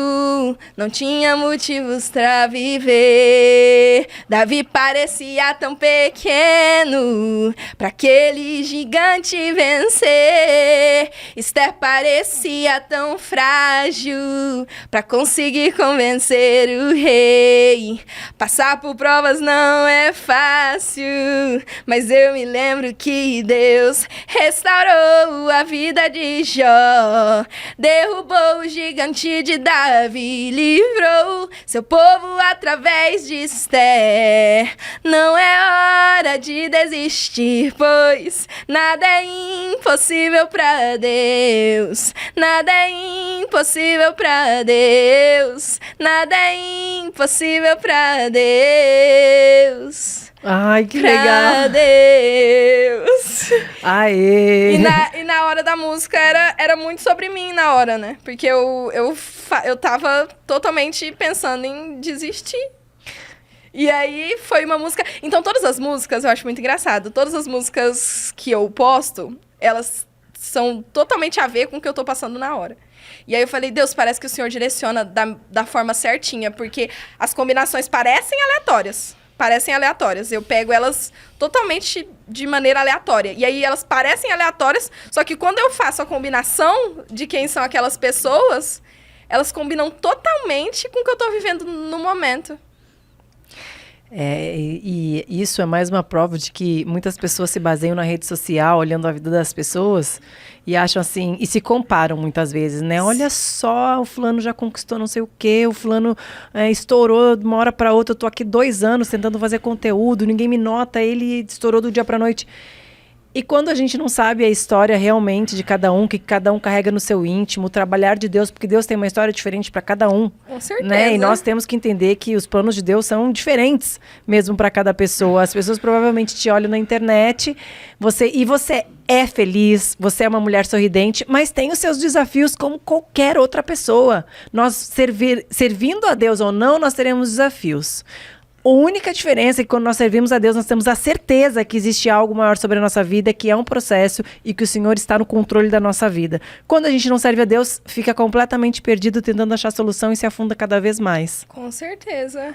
não tinha motivos pra viver. Davi parecia tão pequeno pra aquele gigante vencer. Esther parecia tão frágil pra conseguir convencer o rei. Passar por provas não é fácil, mas eu me lembro que Deus restaurou a vida de Jó. Derrubou o gigante de Davi, livrou seu povo através de Esther. Não é hora de desistir, pois nada é impossível pra Deus. Nada é impossível pra Deus. Nada é impossível pra Deus. Ai, que pra legal. Deus. Aê. E na hora da música era muito sobre mim na hora, né? Porque eu tava totalmente pensando em desistir. E aí foi uma música... Então todas as músicas, eu acho muito engraçado, todas as músicas que eu posto, elas são totalmente a ver com o que eu tô passando na hora. E aí eu falei, Deus, parece que o Senhor direciona da forma certinha, porque as combinações parecem aleatórias. Eu pego elas totalmente de maneira aleatória. E aí elas parecem aleatórias, só que quando eu faço a combinação de quem são aquelas pessoas, elas combinam totalmente com o que eu tô vivendo no momento. E isso é mais uma prova de que muitas pessoas se baseiam na rede social, olhando a vida das pessoas e acham assim, e se comparam muitas vezes, né? Olha só, o fulano já conquistou não sei o quê, o fulano estourou de uma hora para outra, eu tô aqui 2 anos tentando fazer conteúdo, ninguém me nota, ele estourou do dia para noite. E quando a gente não sabe a história realmente de cada um, que cada um carrega no seu íntimo, o trabalhar de Deus, porque Deus tem uma história diferente para cada um. Com certeza. Né? E nós temos que entender que os planos de Deus são diferentes mesmo para cada pessoa. As pessoas provavelmente te olham na internet, você é feliz, você é uma mulher sorridente, mas tem os seus desafios como qualquer outra pessoa. Nós servindo a Deus ou não, nós teremos desafios. A única diferença é que quando nós servimos a Deus, nós temos a certeza que existe algo maior sobre a nossa vida, que é um processo e que o Senhor está no controle da nossa vida. Quando a gente não serve a Deus, fica completamente perdido tentando achar solução e se afunda cada vez mais. Com certeza.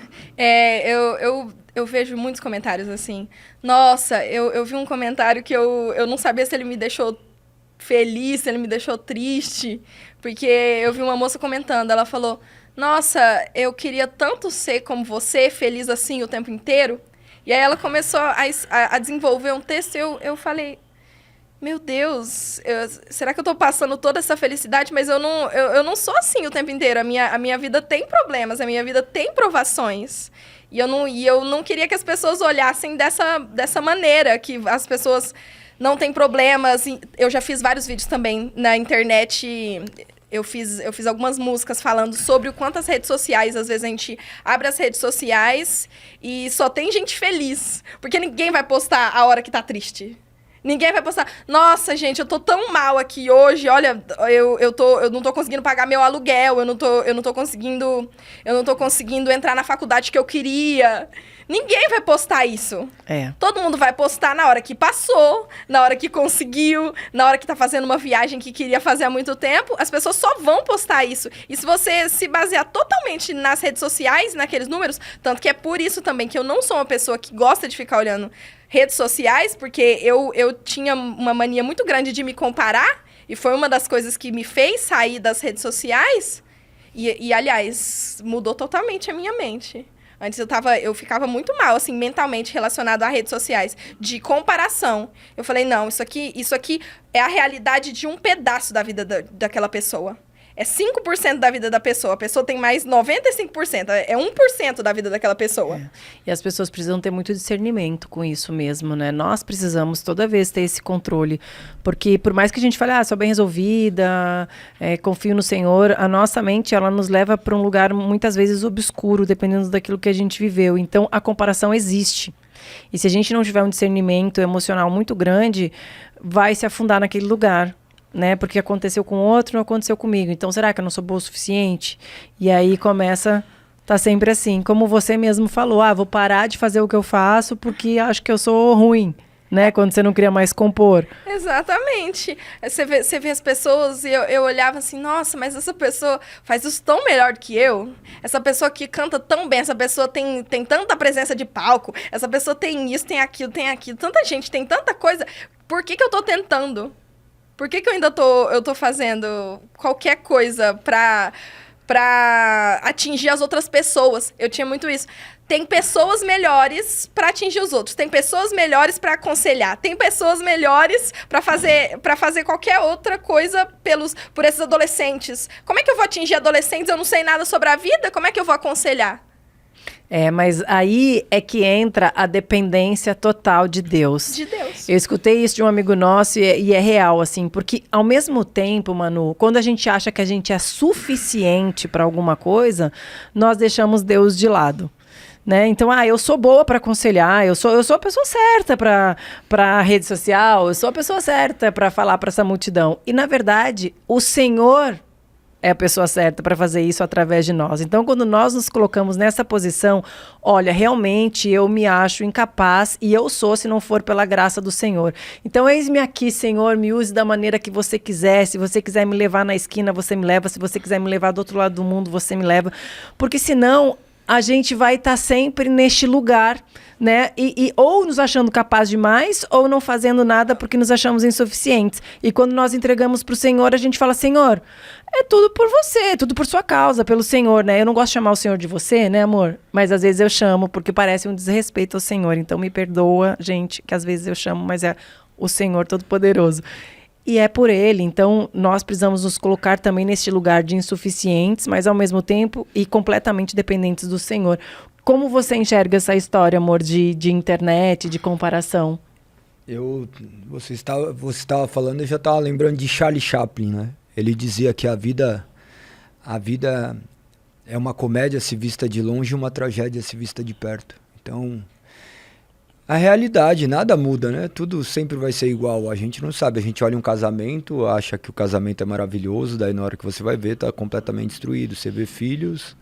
Eu vejo muitos comentários assim. Nossa, eu vi um comentário que eu não sabia se ele me deixou feliz, se ele me deixou triste. Porque eu vi uma moça comentando, ela falou... Nossa, eu queria tanto ser como você, feliz assim o tempo inteiro. E aí ela começou a desenvolver um texto e eu falei... Meu Deus, será que eu tô passando toda essa felicidade? Mas eu não sou assim o tempo inteiro. A minha vida tem problemas, a minha vida tem provações. E eu não queria que as pessoas olhassem dessa maneira, que as pessoas não têm problemas. Eu já fiz vários vídeos também na internet... Eu fiz algumas músicas falando sobre o quanto as redes sociais, às vezes a gente abre as redes sociais e só tem gente feliz. Porque ninguém vai postar a hora que tá triste. Ninguém vai postar, nossa, gente, eu tô tão mal aqui hoje, olha, eu não tô conseguindo pagar meu aluguel, eu não tô conseguindo entrar na faculdade que eu queria. Ninguém vai postar isso. Todo mundo vai postar na hora que passou, na hora que conseguiu, na hora que tá fazendo uma viagem que queria fazer há muito tempo. As pessoas só vão postar isso. E se você se basear totalmente nas redes sociais, naqueles números, tanto que é por isso também que eu não sou uma pessoa que gosta de ficar olhando redes sociais, porque eu tinha uma mania muito grande de me comparar, e foi uma das coisas que me fez sair das redes sociais. E aliás, mudou totalmente a minha mente. Antes eu ficava muito mal, assim, mentalmente relacionado a redes sociais, de comparação. Eu falei, não, isso aqui é a realidade de um pedaço da vida daquela pessoa. É 5% da vida da pessoa. A pessoa tem mais 95%. É 1% da vida daquela pessoa. É. E as pessoas precisam ter muito discernimento com isso mesmo, né? Nós precisamos toda vez ter esse controle. Porque por mais que a gente fale, sou bem resolvida, confio no Senhor, a nossa mente, ela nos leva para um lugar muitas vezes obscuro, dependendo daquilo que a gente viveu. Então, a comparação existe. E se a gente não tiver um discernimento emocional muito grande, vai se afundar naquele lugar, né? Porque aconteceu com o outro, não aconteceu comigo. Então, será que eu não sou boa o suficiente? E aí começa, tá sempre assim. Como você mesmo falou, vou parar de fazer o que eu faço porque acho que eu sou ruim, né? Quando você não queria mais compor. Exatamente. Você vê as pessoas e eu olhava assim, nossa, mas essa pessoa faz isso tão melhor do que eu. Essa pessoa que canta tão bem, essa pessoa tem tanta presença de palco, essa pessoa tem isso, tem aquilo. Tanta gente, tem tanta coisa. Por que eu tô tentando? Por que eu ainda tô fazendo qualquer coisa pra atingir as outras pessoas? Eu tinha muito isso. Tem pessoas melhores para atingir os outros. Tem pessoas melhores para aconselhar. Tem pessoas melhores para fazer qualquer outra coisa por esses adolescentes. Como é que eu vou atingir adolescentes? Eu não sei nada sobre a vida. Como é que eu vou aconselhar? Mas aí é que entra a dependência total de Deus. De Deus. Eu escutei isso de um amigo nosso e é real, assim, porque ao mesmo tempo, Manu, quando a gente acha que a gente é suficiente para alguma coisa, nós deixamos Deus de lado. Né? Então, eu sou boa para aconselhar, eu sou a pessoa certa para rede social, eu sou a pessoa certa para falar para essa multidão. E, na verdade, o Senhor é a pessoa certa para fazer isso através de nós. Então, quando nós nos colocamos nessa posição, olha, realmente eu me acho incapaz e eu sou se não for pela graça do Senhor. Então, eis-me aqui, Senhor, me use da maneira que você quiser. Se você quiser me levar na esquina, você me leva. Se você quiser me levar do outro lado do mundo, você me leva. Porque senão a gente vai estar sempre neste lugar, né? E ou nos achando capaz demais, ou não fazendo nada porque nos achamos insuficientes. E quando nós entregamos para o Senhor, a gente fala, Senhor, é tudo por você, é tudo por sua causa, pelo Senhor, né? Eu não gosto de chamar o Senhor de você, né, amor? Mas às vezes eu chamo, porque parece um desrespeito ao Senhor. Então me perdoa, gente, que às vezes eu chamo, mas é o Senhor Todo-Poderoso. E é por ele, então nós precisamos nos colocar também neste lugar de insuficientes, mas ao mesmo tempo e completamente dependentes do Senhor. Como você enxerga essa história, amor, de internet, de comparação? Você estava falando, eu já estava lembrando de Charlie Chaplin, né? Ele dizia que a vida é uma comédia se vista de longe e uma tragédia se vista de perto. Então, a realidade, nada muda, né? Tudo sempre vai ser igual. A gente não sabe. A gente olha um casamento, acha que o casamento é maravilhoso, daí na hora que você vai ver, tá completamente destruído. Você vê filhos.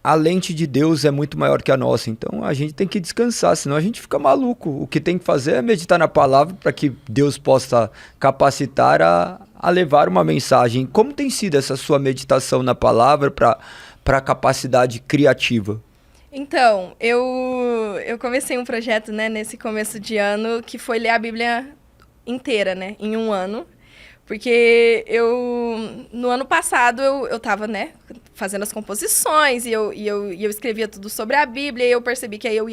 A lente de Deus é muito maior que a nossa. Então a gente tem que descansar, senão a gente fica maluco. O que tem que fazer é meditar na palavra para que Deus possa capacitar a levar uma mensagem. Como tem sido essa sua meditação na palavra para a capacidade criativa? Então, eu comecei um projeto, né, nesse começo de ano, que foi ler a Bíblia inteira, né, em um ano. Porque no ano passado, eu tava, né, fazendo as composições e eu escrevia tudo sobre a Bíblia e eu percebi que aí eu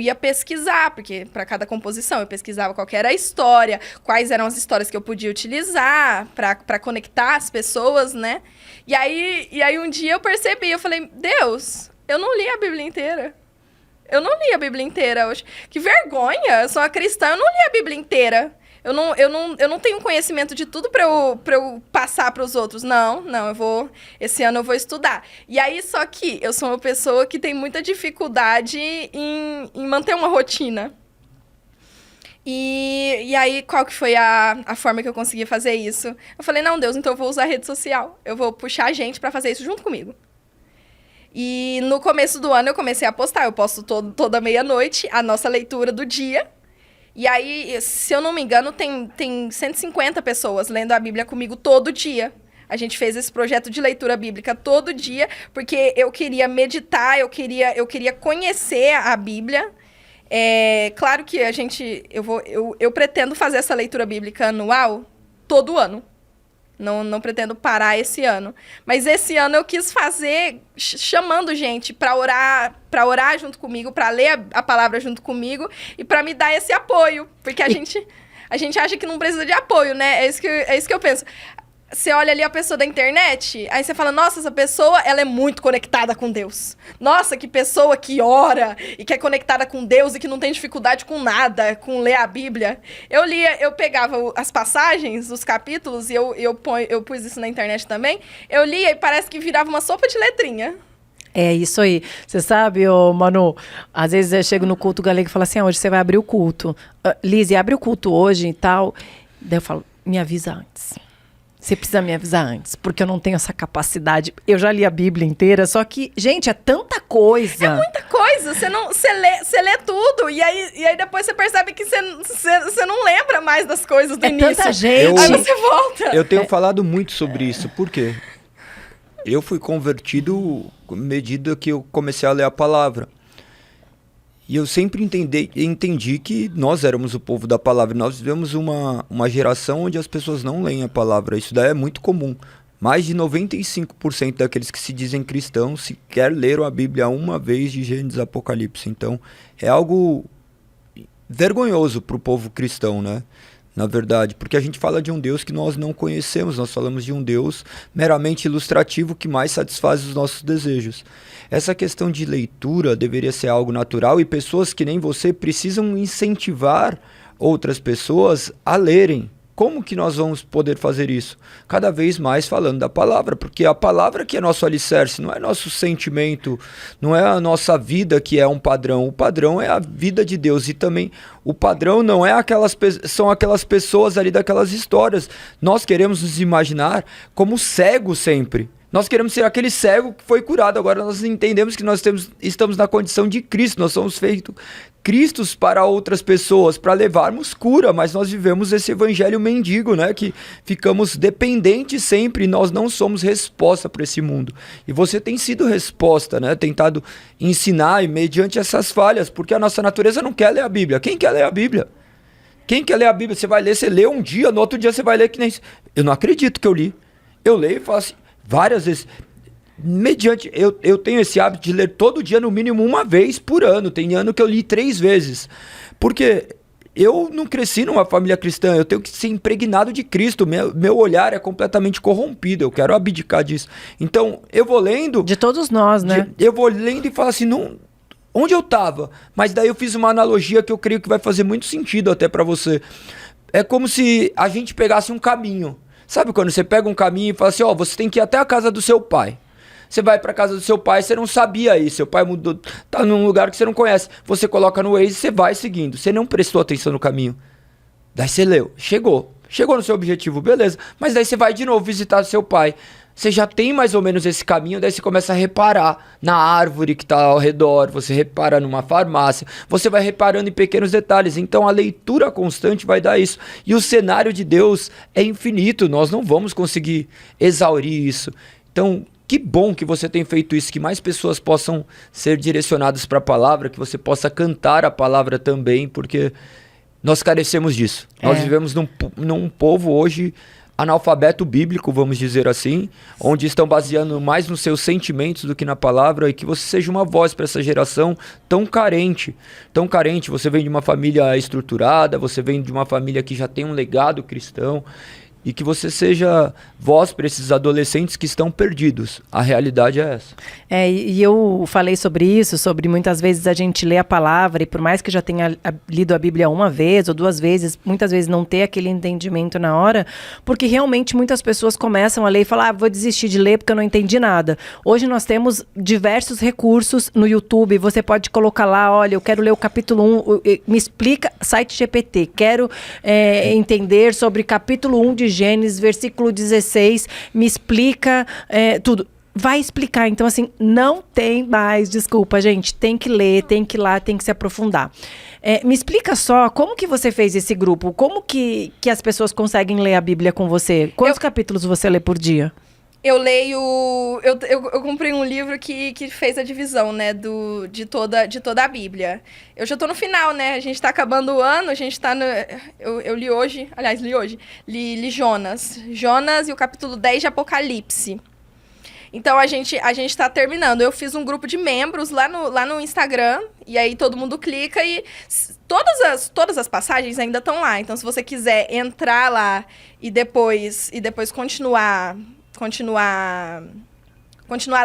ia pesquisar, porque para cada composição eu pesquisava qual que era a história, quais eram as histórias que eu podia utilizar para conectar as pessoas, né? E aí um dia eu percebi, eu falei, Deus, eu não li a Bíblia inteira. Eu não li a Bíblia inteira hoje. Que vergonha, eu sou uma cristã, eu não li a Bíblia inteira. Eu não tenho conhecimento de tudo pra eu passar pros outros. Não, esse ano eu vou estudar. E aí, só que eu sou uma pessoa que tem muita dificuldade em manter uma rotina. E aí, qual que foi a forma que eu consegui fazer isso? Eu falei, não, Deus, então eu vou usar a rede social. Eu vou puxar gente pra fazer isso junto comigo. E no começo do ano eu comecei a postar. Eu posto toda meia-noite a nossa leitura do dia. E aí, se eu não me engano, tem 150 pessoas lendo a Bíblia comigo todo dia. A gente fez esse projeto de leitura bíblica todo dia, porque eu queria meditar, eu queria conhecer a Bíblia. Claro que eu pretendo fazer essa leitura bíblica anual todo ano. Não pretendo parar esse ano. Mas esse ano eu quis fazer chamando gente para orar junto comigo, para ler a palavra junto comigo e para me dar esse apoio. Porque a gente acha que não precisa de apoio, né? É isso que eu penso. você olha ali a pessoa da internet, aí você fala, nossa, essa pessoa, ela é muito conectada com Deus. Nossa, que pessoa que ora e que é conectada com Deus e que não tem dificuldade com nada, com ler a Bíblia. Eu pegava as passagens, os capítulos, e eu pus isso na internet também, eu lia e parece que virava uma sopa de letrinha. É isso aí. Você sabe, ô, Manu, às vezes eu chego no culto galego e falo assim, hoje você vai abrir o culto. Lizzy, abre o culto hoje e tal. Daí eu falo, me avisa antes. Você precisa me avisar antes, porque eu não tenho essa capacidade. Eu já li a Bíblia inteira, só que, gente, é tanta coisa. É muita coisa. Você lê tudo, e aí depois você percebe que você não lembra mais das coisas do início. Tanta gente. Aí você volta. Eu tenho falado muito sobre isso. Por quê? Eu fui convertido à medida que eu comecei a ler a palavra. E eu sempre entendi que nós éramos o povo da palavra. Nós vivemos uma geração onde as pessoas não leem a palavra. Isso daí é muito comum. Mais de 95% daqueles que se dizem cristãos sequer leram a Bíblia uma vez de Gênesis a Apocalipse. Então, é algo vergonhoso para o povo cristão, né? Na verdade, porque a gente fala de um Deus que nós não conhecemos, nós falamos de um Deus meramente ilustrativo que mais satisfaz os nossos desejos. Essa questão de leitura deveria ser algo natural e pessoas que nem você precisam incentivar outras pessoas a lerem. Como que nós vamos poder fazer isso? Cada vez mais falando da palavra, porque a palavra que é nosso alicerce, não é nosso sentimento, não é a nossa vida que é um padrão. O padrão é a vida de Deus e também o padrão não é são aquelas pessoas ali daquelas histórias. Nós queremos nos imaginar como cegos sempre. Nós queremos ser aquele cego que foi curado. Agora nós entendemos que nós estamos na condição de Cristo. Nós somos feitos Cristos para outras pessoas, para levarmos cura. Mas nós vivemos esse evangelho mendigo, né? Que ficamos dependentes sempre. Nós não somos resposta para esse mundo. E você tem sido resposta, né? Tentado ensinar e mediante essas falhas. Porque a nossa natureza não quer ler a Bíblia. Quem quer ler a Bíblia? Quem quer ler a Bíblia? Você vai ler, você lê um dia, no outro dia você vai ler que nem... Eu não acredito que eu li. Eu leio e falo assim... Várias vezes, eu tenho esse hábito de ler todo dia no mínimo uma vez por ano. Tem ano que eu li 3 vezes, porque eu não cresci numa família cristã, eu tenho que ser impregnado de Cristo, meu olhar é completamente corrompido, eu quero abdicar disso. Então eu vou lendo... De todos nós, né? Eu vou lendo e falo assim, não, onde eu estava? Mas daí eu fiz uma analogia que eu creio que vai fazer muito sentido até para você. É como se a gente pegasse um caminho. Sabe quando você pega um caminho e fala assim, ó, você tem que ir até a casa do seu pai. Você vai pra casa do seu pai, você não sabia isso, seu pai mudou, tá num lugar que você não conhece. Você coloca no Waze e você vai seguindo. Você não prestou atenção no caminho. Daí você leu, chegou no seu objetivo, beleza. Mas daí você vai de novo visitar o seu pai. Você já tem mais ou menos esse caminho, daí você começa a reparar na árvore que está ao redor, você repara numa farmácia, você vai reparando em pequenos detalhes. Então a leitura constante vai dar isso. E o cenário de Deus é infinito, nós não vamos conseguir exaurir isso. Então, que bom que você tem feito isso, que mais pessoas possam ser direcionadas para a palavra, que você possa cantar a palavra também, porque nós carecemos disso. Nós vivemos num povo hoje... analfabeto bíblico, vamos dizer assim, onde estão baseando mais nos seus sentimentos do que na palavra, e que você seja uma voz para essa geração tão carente. Você vem de uma família estruturada, você vem de uma família que já tem um legado cristão, e que você seja voz para esses adolescentes que estão perdidos. A realidade é essa. E eu falei sobre isso, sobre muitas vezes a gente lê a palavra e por mais que já tenha lido a Bíblia uma vez ou 2 vezes, muitas vezes não ter aquele entendimento na hora, porque realmente muitas pessoas começam a ler e falam, vou desistir de ler porque eu não entendi nada. Hoje nós temos diversos recursos no YouTube, você pode colocar lá, olha, eu quero ler o capítulo 1, me explica, site GPT, quero entender sobre capítulo 1 de Gênesis, versículo 16, me explica tudo. Vai explicar. Então, assim, não tem mais desculpa, gente. Tem que ler, tem que ir lá, tem que se aprofundar. Me explica só, como que você fez esse grupo? Como que as pessoas conseguem ler a Bíblia com você? Quantos capítulos você lê por dia? Eu leio... Eu comprei um livro que fez a divisão, né, de toda a Bíblia. Eu já tô no final, né? A gente tá acabando o ano, a gente tá no... Eu li hoje... Li Jonas. Jonas e o capítulo 10 de Apocalipse. Então a gente tá terminando. Eu fiz um grupo de membros lá no Instagram, e aí todo mundo clica e todas as passagens ainda estão lá. Então, se você quiser entrar lá e depois continuar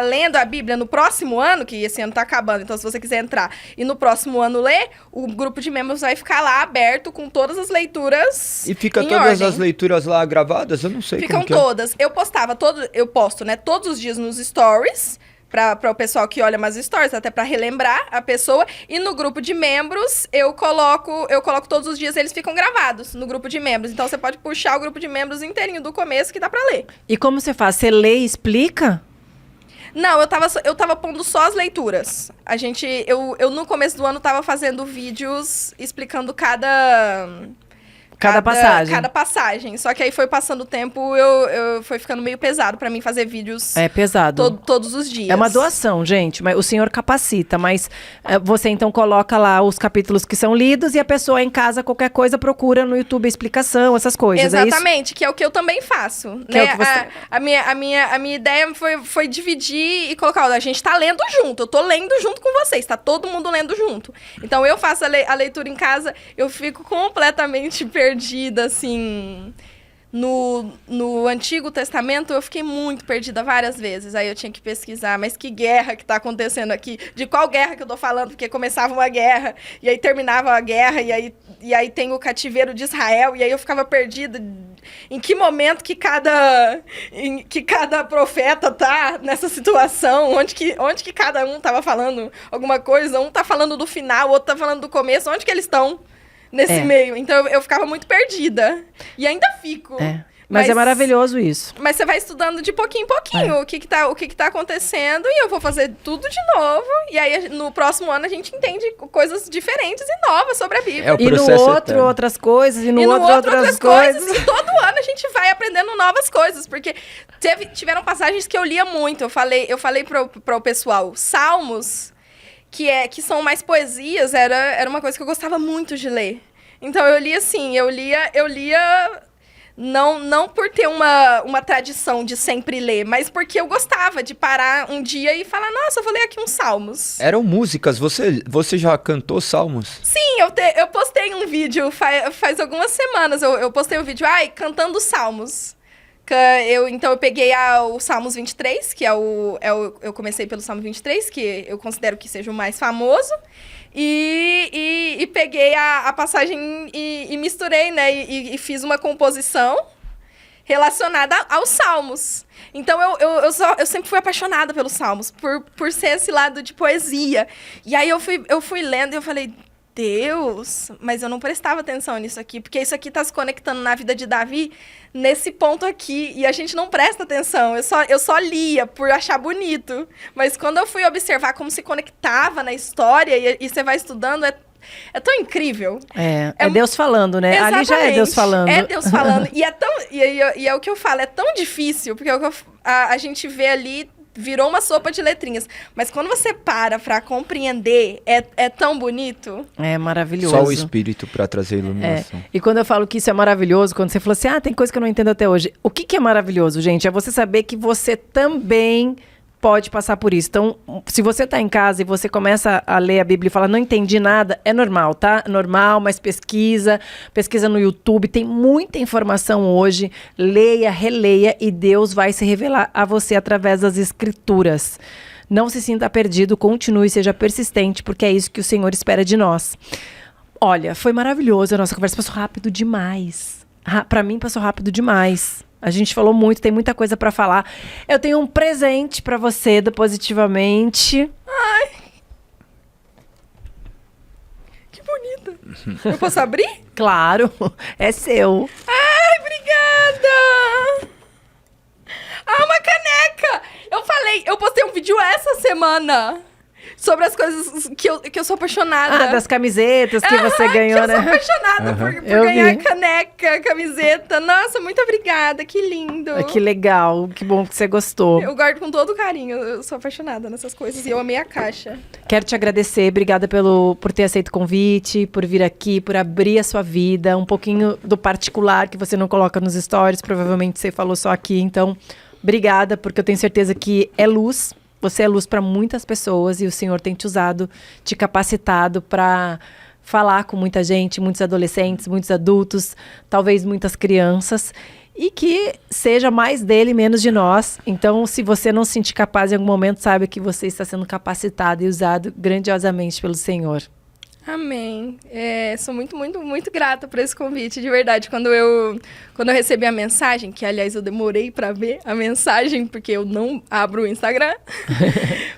lendo a Bíblia no próximo ano, que esse ano tá acabando, então se você quiser entrar e no próximo ano ler, o grupo de membros vai ficar lá aberto com todas as leituras E fica em todas ordem. as leituras lá gravadas? Eu não sei Ficam como que todas. Eu posto, né, todos os dias nos stories, para o pessoal que olha mais stories, até para relembrar a pessoa. E no grupo de membros, eu coloco todos os dias, eles ficam gravados no grupo de membros. Então, você pode puxar o grupo de membros inteirinho do começo, que dá para ler. E como você faz? Você lê e explica? Não, eu tava pondo só as leituras. Eu no começo do ano tava fazendo vídeos explicando Cada passagem. Cada passagem. Só que aí foi passando o tempo, eu foi ficando meio pesado pra mim fazer vídeos É pesado. todos os dias. É uma doação, gente, mas o senhor capacita, mas você então coloca lá os capítulos que são lidos e a pessoa em casa, qualquer coisa, procura no YouTube a explicação, essas coisas, Exatamente, que é o que eu também faço. Que é Né? o que você- A minha ideia foi dividir e colocar, olha, a gente tá lendo junto, eu tô lendo junto com vocês, tá todo mundo lendo junto. Então eu faço a leitura em casa, eu fico completamente perdida, assim. No Antigo Testamento, eu fiquei muito perdida várias vezes. Aí eu tinha que pesquisar, mas que guerra que tá acontecendo aqui? De qual guerra que eu tô falando? Porque começava uma guerra, e aí terminava a guerra, e aí tem o cativeiro de Israel, e aí eu ficava perdida. Em que momento que cada profeta tá nessa situação? Onde que cada um tava falando alguma coisa? Um tá falando do final, o outro tá falando do começo. Onde que eles estão nesse meio? Então eu ficava muito perdida. E ainda fico. Mas é maravilhoso isso. Mas você vai estudando de pouquinho em pouquinho o que que tá acontecendo, e eu vou fazer tudo de novo. E aí, no próximo ano, a gente entende coisas diferentes e novas sobre a Bíblia. É o E no processo outro, eterno. outras coisas, e no E no outro, outro, outras coisas. E todo ano a gente vai aprendendo novas coisas. Porque tiveram passagens que eu lia muito. Eu falei pro pessoal, Salmos, que são mais poesias, era uma coisa que eu gostava muito de ler. Então eu lia assim, eu lia não por ter uma tradição de sempre ler, mas porque eu gostava de parar um dia e falar, nossa, eu vou ler aqui uns salmos. Eram músicas, você já cantou salmos? Sim, eu postei um vídeo faz algumas semanas, eu postei um vídeo, cantando salmos. Então eu peguei o Salmos 23, que eu comecei pelo Salmo 23, que eu considero que seja o mais famoso, e peguei a passagem e misturei, né, e fiz uma composição relacionada aos Salmos. Então eu sempre fui apaixonada pelos Salmos, por ser esse lado de poesia. E aí eu fui lendo e eu falei, Deus, mas eu não prestava atenção nisso aqui, porque isso aqui tá se conectando na vida de Davi nesse ponto aqui, e a gente não presta atenção, eu só lia por achar bonito, mas quando eu fui observar como se conectava na história, e você vai estudando, é tão incrível. É Deus falando, né? Exatamente. Ali já é Deus falando. É Deus falando, e é o que eu falo, é tão difícil, porque a gente vê ali, virou uma sopa de letrinhas. Mas quando você para compreender, é tão bonito. É maravilhoso. Só o Espírito para trazer iluminação. E quando eu falo que isso é maravilhoso, quando você falou assim, tem coisa que eu não entendo até hoje. O que é maravilhoso, gente? É você saber que você também pode passar por isso. Então, se você está em casa e você começa a ler a Bíblia e fala, não entendi nada, é normal, tá? Normal, mas pesquisa no YouTube, tem muita informação hoje, leia, releia e Deus vai se revelar a você através das Escrituras. Não se sinta perdido, continue, seja persistente, porque é isso que o Senhor espera de nós. Olha, foi maravilhoso, a nossa conversa passou rápido demais. Para mim, passou rápido demais. A gente falou muito, tem muita coisa pra falar. Eu tenho um presente pra você do Positivamente. Ai! Que bonito. Eu posso abrir? Claro, é seu. Ai, obrigada! Uma caneca! Eu postei um vídeo essa semana sobre as coisas que eu sou apaixonada. Das camisetas que você ganhou, né? Eu sou apaixonada por ganhar caneca, camiseta. Nossa, muito obrigada, que lindo. Que legal, que bom que você gostou. Eu guardo com todo carinho, eu sou apaixonada nessas coisas e eu amei a caixa. Quero te agradecer, obrigada por ter aceito o convite, por vir aqui, por abrir a sua vida, um pouquinho do particular que você não coloca nos stories, provavelmente você falou só aqui, então... obrigada, porque eu tenho certeza que é luz. Você é luz para muitas pessoas e o Senhor tem te usado, te capacitado para falar com muita gente, muitos adolescentes, muitos adultos, talvez muitas crianças, e que seja mais dele, menos de nós. Então, se você não se sentir capaz em algum momento, saiba que você está sendo capacitado e usado grandiosamente pelo Senhor. Amém. Sou muito, muito, muito grata por esse convite, de verdade. Quando eu recebi a mensagem, que aliás eu demorei para ver a mensagem, porque eu não abro o Instagram,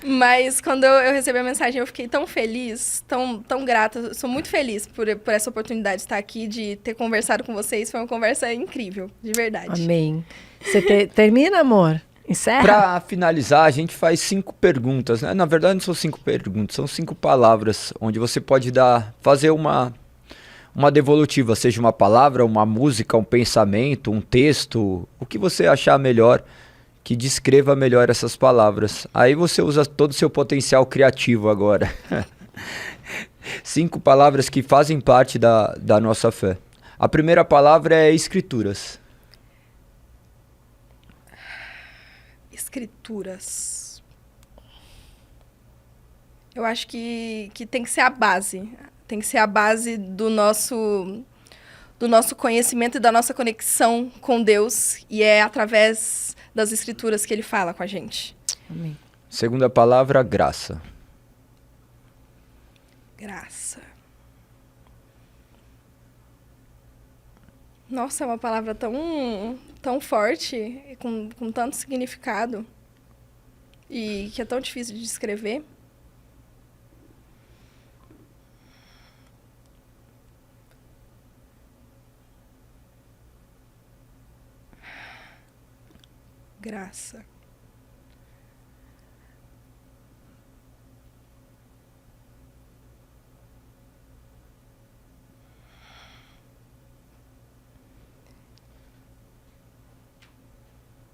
mas quando eu recebi a mensagem eu fiquei tão feliz, tão grata. Sou muito feliz por essa oportunidade de estar aqui, de ter conversado com vocês. Foi uma conversa incrível, de verdade. Amém. Você termina, amor? Encerra? Para finalizar, a gente faz 5 perguntas, né? Na verdade, não são 5 perguntas, são 5 palavras, onde você pode fazer uma devolutiva, seja uma palavra, uma música, um pensamento, um texto, o que você achar melhor, que descreva melhor essas palavras. Aí você usa todo o seu potencial criativo agora. 5 palavras que fazem parte da nossa fé. A primeira palavra é escrituras. Escrituras. Eu acho que tem que ser a base. Tem que ser a base do nosso conhecimento e da nossa conexão com Deus. E é através das escrituras que Ele fala com a gente. Amém. Segunda palavra, graça. Graça. Nossa, é uma palavra tão forte, e com tanto significado, e que é tão difícil de descrever. Graça.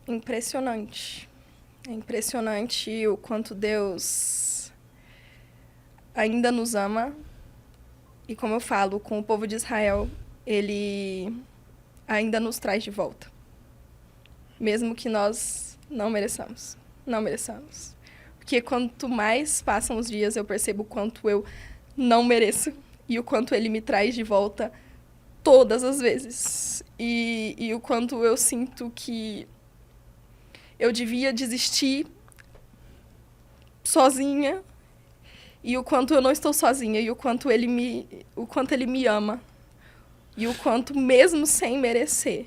Impressionante. É impressionante o quanto Deus ainda nos ama. E como eu falo, com o povo de Israel, Ele ainda nos traz de volta. Mesmo que nós não mereçamos. Não mereçamos. Porque quanto mais passam os dias, eu percebo o quanto eu não mereço. E o quanto Ele me traz de volta todas as vezes. E o quanto eu sinto que eu devia desistir sozinha, e o quanto eu não estou sozinha, e o quanto ele me ama, e o quanto, mesmo sem merecer,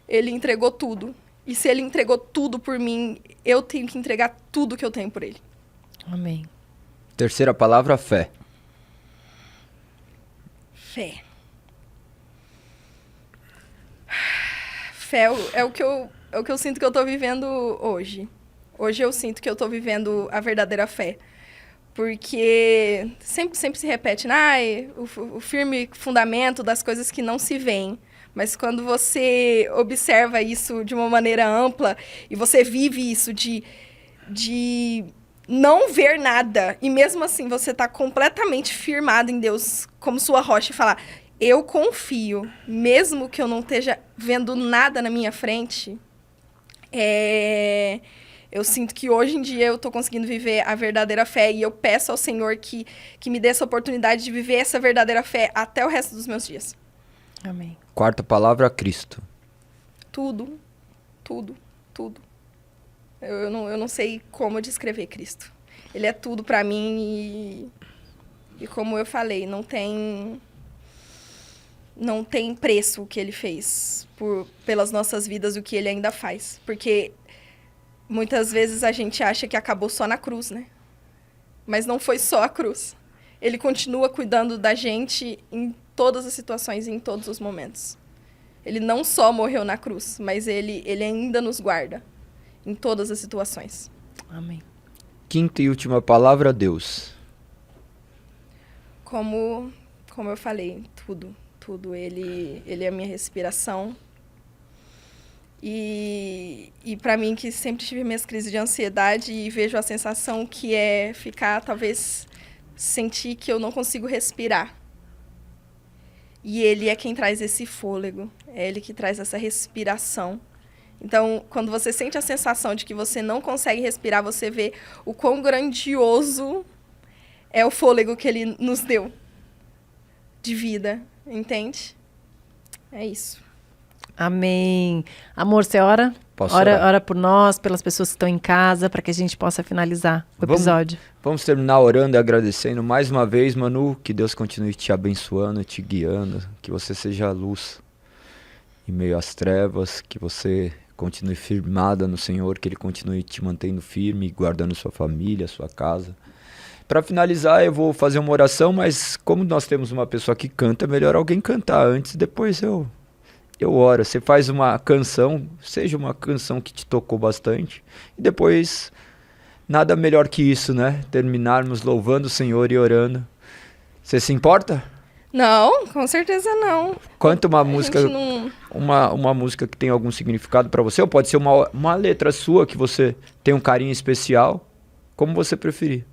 ele entregou tudo. E se ele entregou tudo por mim, eu tenho que entregar tudo que eu tenho por ele. Amém. Terceira palavra, fé. Fé. Fé é o que eu sinto que eu estou vivendo hoje. Hoje eu sinto que eu estou vivendo a verdadeira fé. Porque sempre se repete, o firme fundamento das coisas que não se veem. Mas quando você observa isso de uma maneira ampla e você vive isso de não ver nada, e mesmo assim você está completamente firmado em Deus como sua rocha e falar, eu confio, mesmo que eu não esteja vendo nada na minha frente, eu sinto que hoje em dia eu estou conseguindo viver a verdadeira fé, e eu peço ao Senhor que me dê essa oportunidade de viver essa verdadeira fé até o resto dos meus dias. Amém. Quarta palavra, Cristo. Tudo. Eu não sei como descrever Cristo. Ele é tudo para mim, e como eu falei, não tem preço o que ele fez pelas nossas vidas, o que ele ainda faz. Porque muitas vezes a gente acha que acabou só na cruz, né? Mas não foi só a cruz. Ele continua cuidando da gente em todas as situações e em todos os momentos. Ele não só morreu na cruz, mas ele ainda nos guarda em todas as situações. Amém. Quinta e última palavra, Deus. Como eu falei, tudo. Ele é a minha respiração. E para mim, que sempre tive minhas crises de ansiedade e vejo a sensação que é ficar, talvez, sentir que eu não consigo respirar. E ele é quem traz esse fôlego, é ele que traz essa respiração. Então, quando você sente a sensação de que você não consegue respirar, você vê o quão grandioso é o fôlego que ele nos deu de vida, entende? É isso. Amém. Amor, você ora? Posso orar? Ora por nós, pelas pessoas que estão em casa, para que a gente possa finalizar o episódio. Vamos terminar orando e agradecendo mais uma vez, Manu, que Deus continue te abençoando, te guiando, que você seja a luz em meio às trevas, que você continue firmada no Senhor, que Ele continue te mantendo firme, guardando sua família, sua casa. Para finalizar, eu vou fazer uma oração, mas como nós temos uma pessoa que canta, é melhor alguém cantar antes, depois eu oro. Você faz uma canção, seja uma canção que te tocou bastante, e depois, nada melhor que isso, né? Terminarmos louvando o Senhor e orando. Você se importa? Não, com certeza não. Canta uma música, não... uma música que tem algum significado para você, ou pode ser uma letra sua que você tem um carinho especial, como você preferir.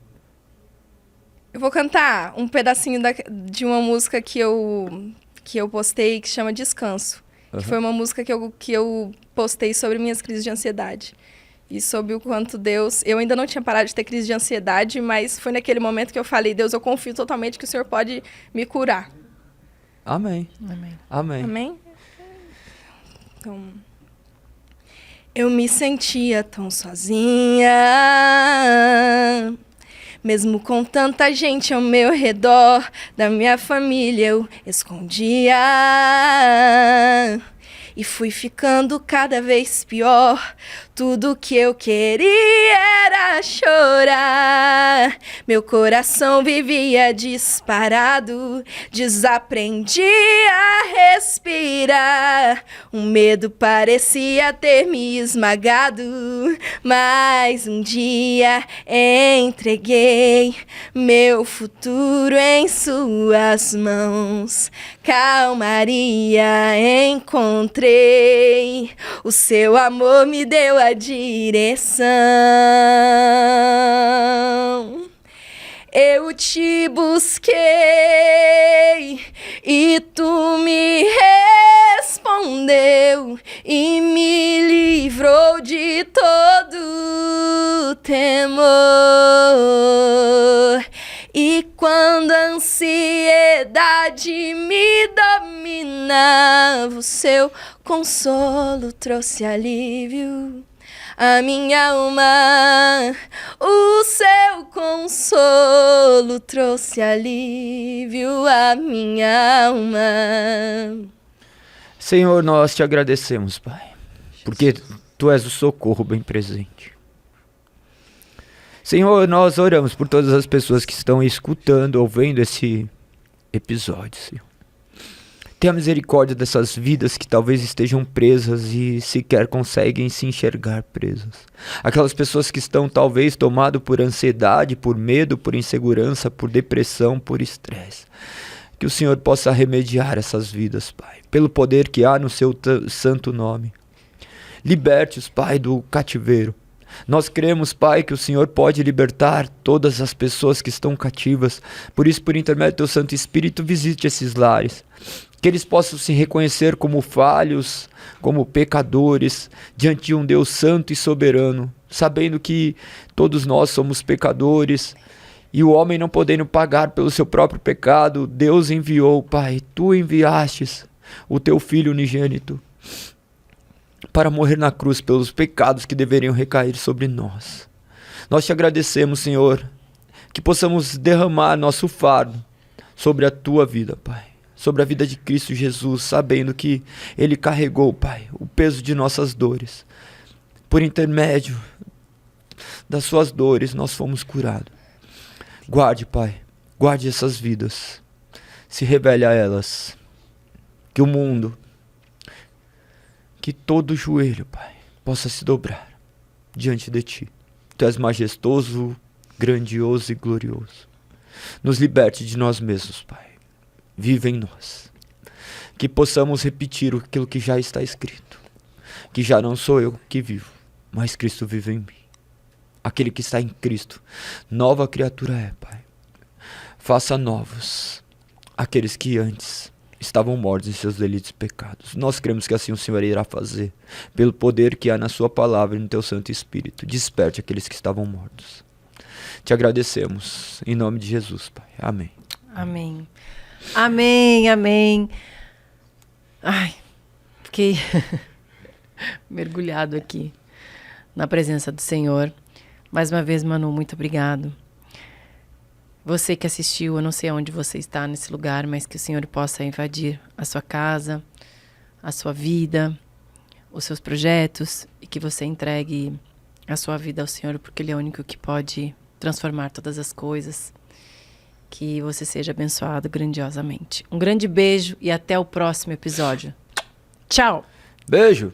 Eu vou cantar um pedacinho de uma música que eu postei, que chama Descanso. Que foi uma música que eu postei sobre minhas crises de ansiedade. E sobre o quanto Deus... Eu ainda não tinha parado de ter crise de ansiedade, mas foi naquele momento que eu falei, Deus, eu confio totalmente que o Senhor pode me curar. Amém. Amém. Amém. Amém? Então... Eu me sentia tão sozinha, mesmo com tanta gente ao meu redor, da minha família eu escondia. E fui ficando cada vez pior. Tudo que eu queria era chorar. Meu coração vivia disparado. Desaprendi a respirar. Um medo parecia ter me esmagado. Mas um dia entreguei meu futuro em suas mãos. Calmaria encontrei. O seu amor me deu a direção. Eu te busquei e tu me respondeu e me livrou de todo temor. E quando a ansiedade me dominava, o seu consolo trouxe alívio à minha alma. O seu consolo trouxe alívio à minha alma. Senhor, nós te agradecemos, Pai, porque Tu és o socorro bem presente. Senhor, nós oramos por todas as pessoas que estão escutando, ouvindo esse episódio, Senhor. Tenha misericórdia dessas vidas que talvez estejam presas e sequer conseguem se enxergar presas. Aquelas pessoas que estão talvez tomadas por ansiedade, por medo, por insegurança, por depressão, por estresse. Que o Senhor possa remediar essas vidas, Pai, pelo poder que há no seu santo nome. Liberte-os, Pai, do cativeiro. Nós cremos, Pai, que o Senhor pode libertar todas as pessoas que estão cativas. Por isso, por intermédio do teu Santo Espírito, visite esses lares. Que eles possam se reconhecer como falhos, como pecadores, diante de um Deus santo e soberano, sabendo que todos nós somos pecadores, e o homem não podendo pagar pelo seu próprio pecado, Deus enviou, Pai, Tu enviastes o Teu Filho unigênito para morrer na cruz pelos pecados que deveriam recair sobre nós. Nós te agradecemos, Senhor, que possamos derramar nosso fardo sobre a Tua vida, Pai, sobre a vida de Cristo Jesus, sabendo que Ele carregou, Pai, o peso de nossas dores. Por intermédio das Suas dores, nós fomos curados. Guarde, Pai, guarde essas vidas, se revele a elas, que o mundo, que todo joelho, Pai, possa se dobrar diante de Ti. Tu és majestoso, grandioso e glorioso. Nos liberte de nós mesmos, Pai. Vive em nós. Que possamos repetir aquilo que já está escrito. Que já não sou eu que vivo, mas Cristo vive em mim. Aquele que está em Cristo, nova criatura é, Pai. Faça novos aqueles que antes estavam mortos em seus delitos e pecados. Nós cremos que assim o Senhor irá fazer, pelo poder que há na sua palavra e no teu Santo Espírito. Desperte aqueles que estavam mortos. Te agradecemos, em nome de Jesus, Pai. Amém. Amém. Amém, amém. Ai, fiquei mergulhado aqui na presença do Senhor. Mais uma vez, Manu, muito obrigado. Você que assistiu, eu não sei onde você está nesse lugar, mas que o Senhor possa invadir a sua casa, a sua vida, os seus projetos, e que você entregue a sua vida ao Senhor, porque Ele é o único que pode transformar todas as coisas. Que você seja abençoado grandiosamente. Um grande beijo e até o próximo episódio. Tchau! Beijo!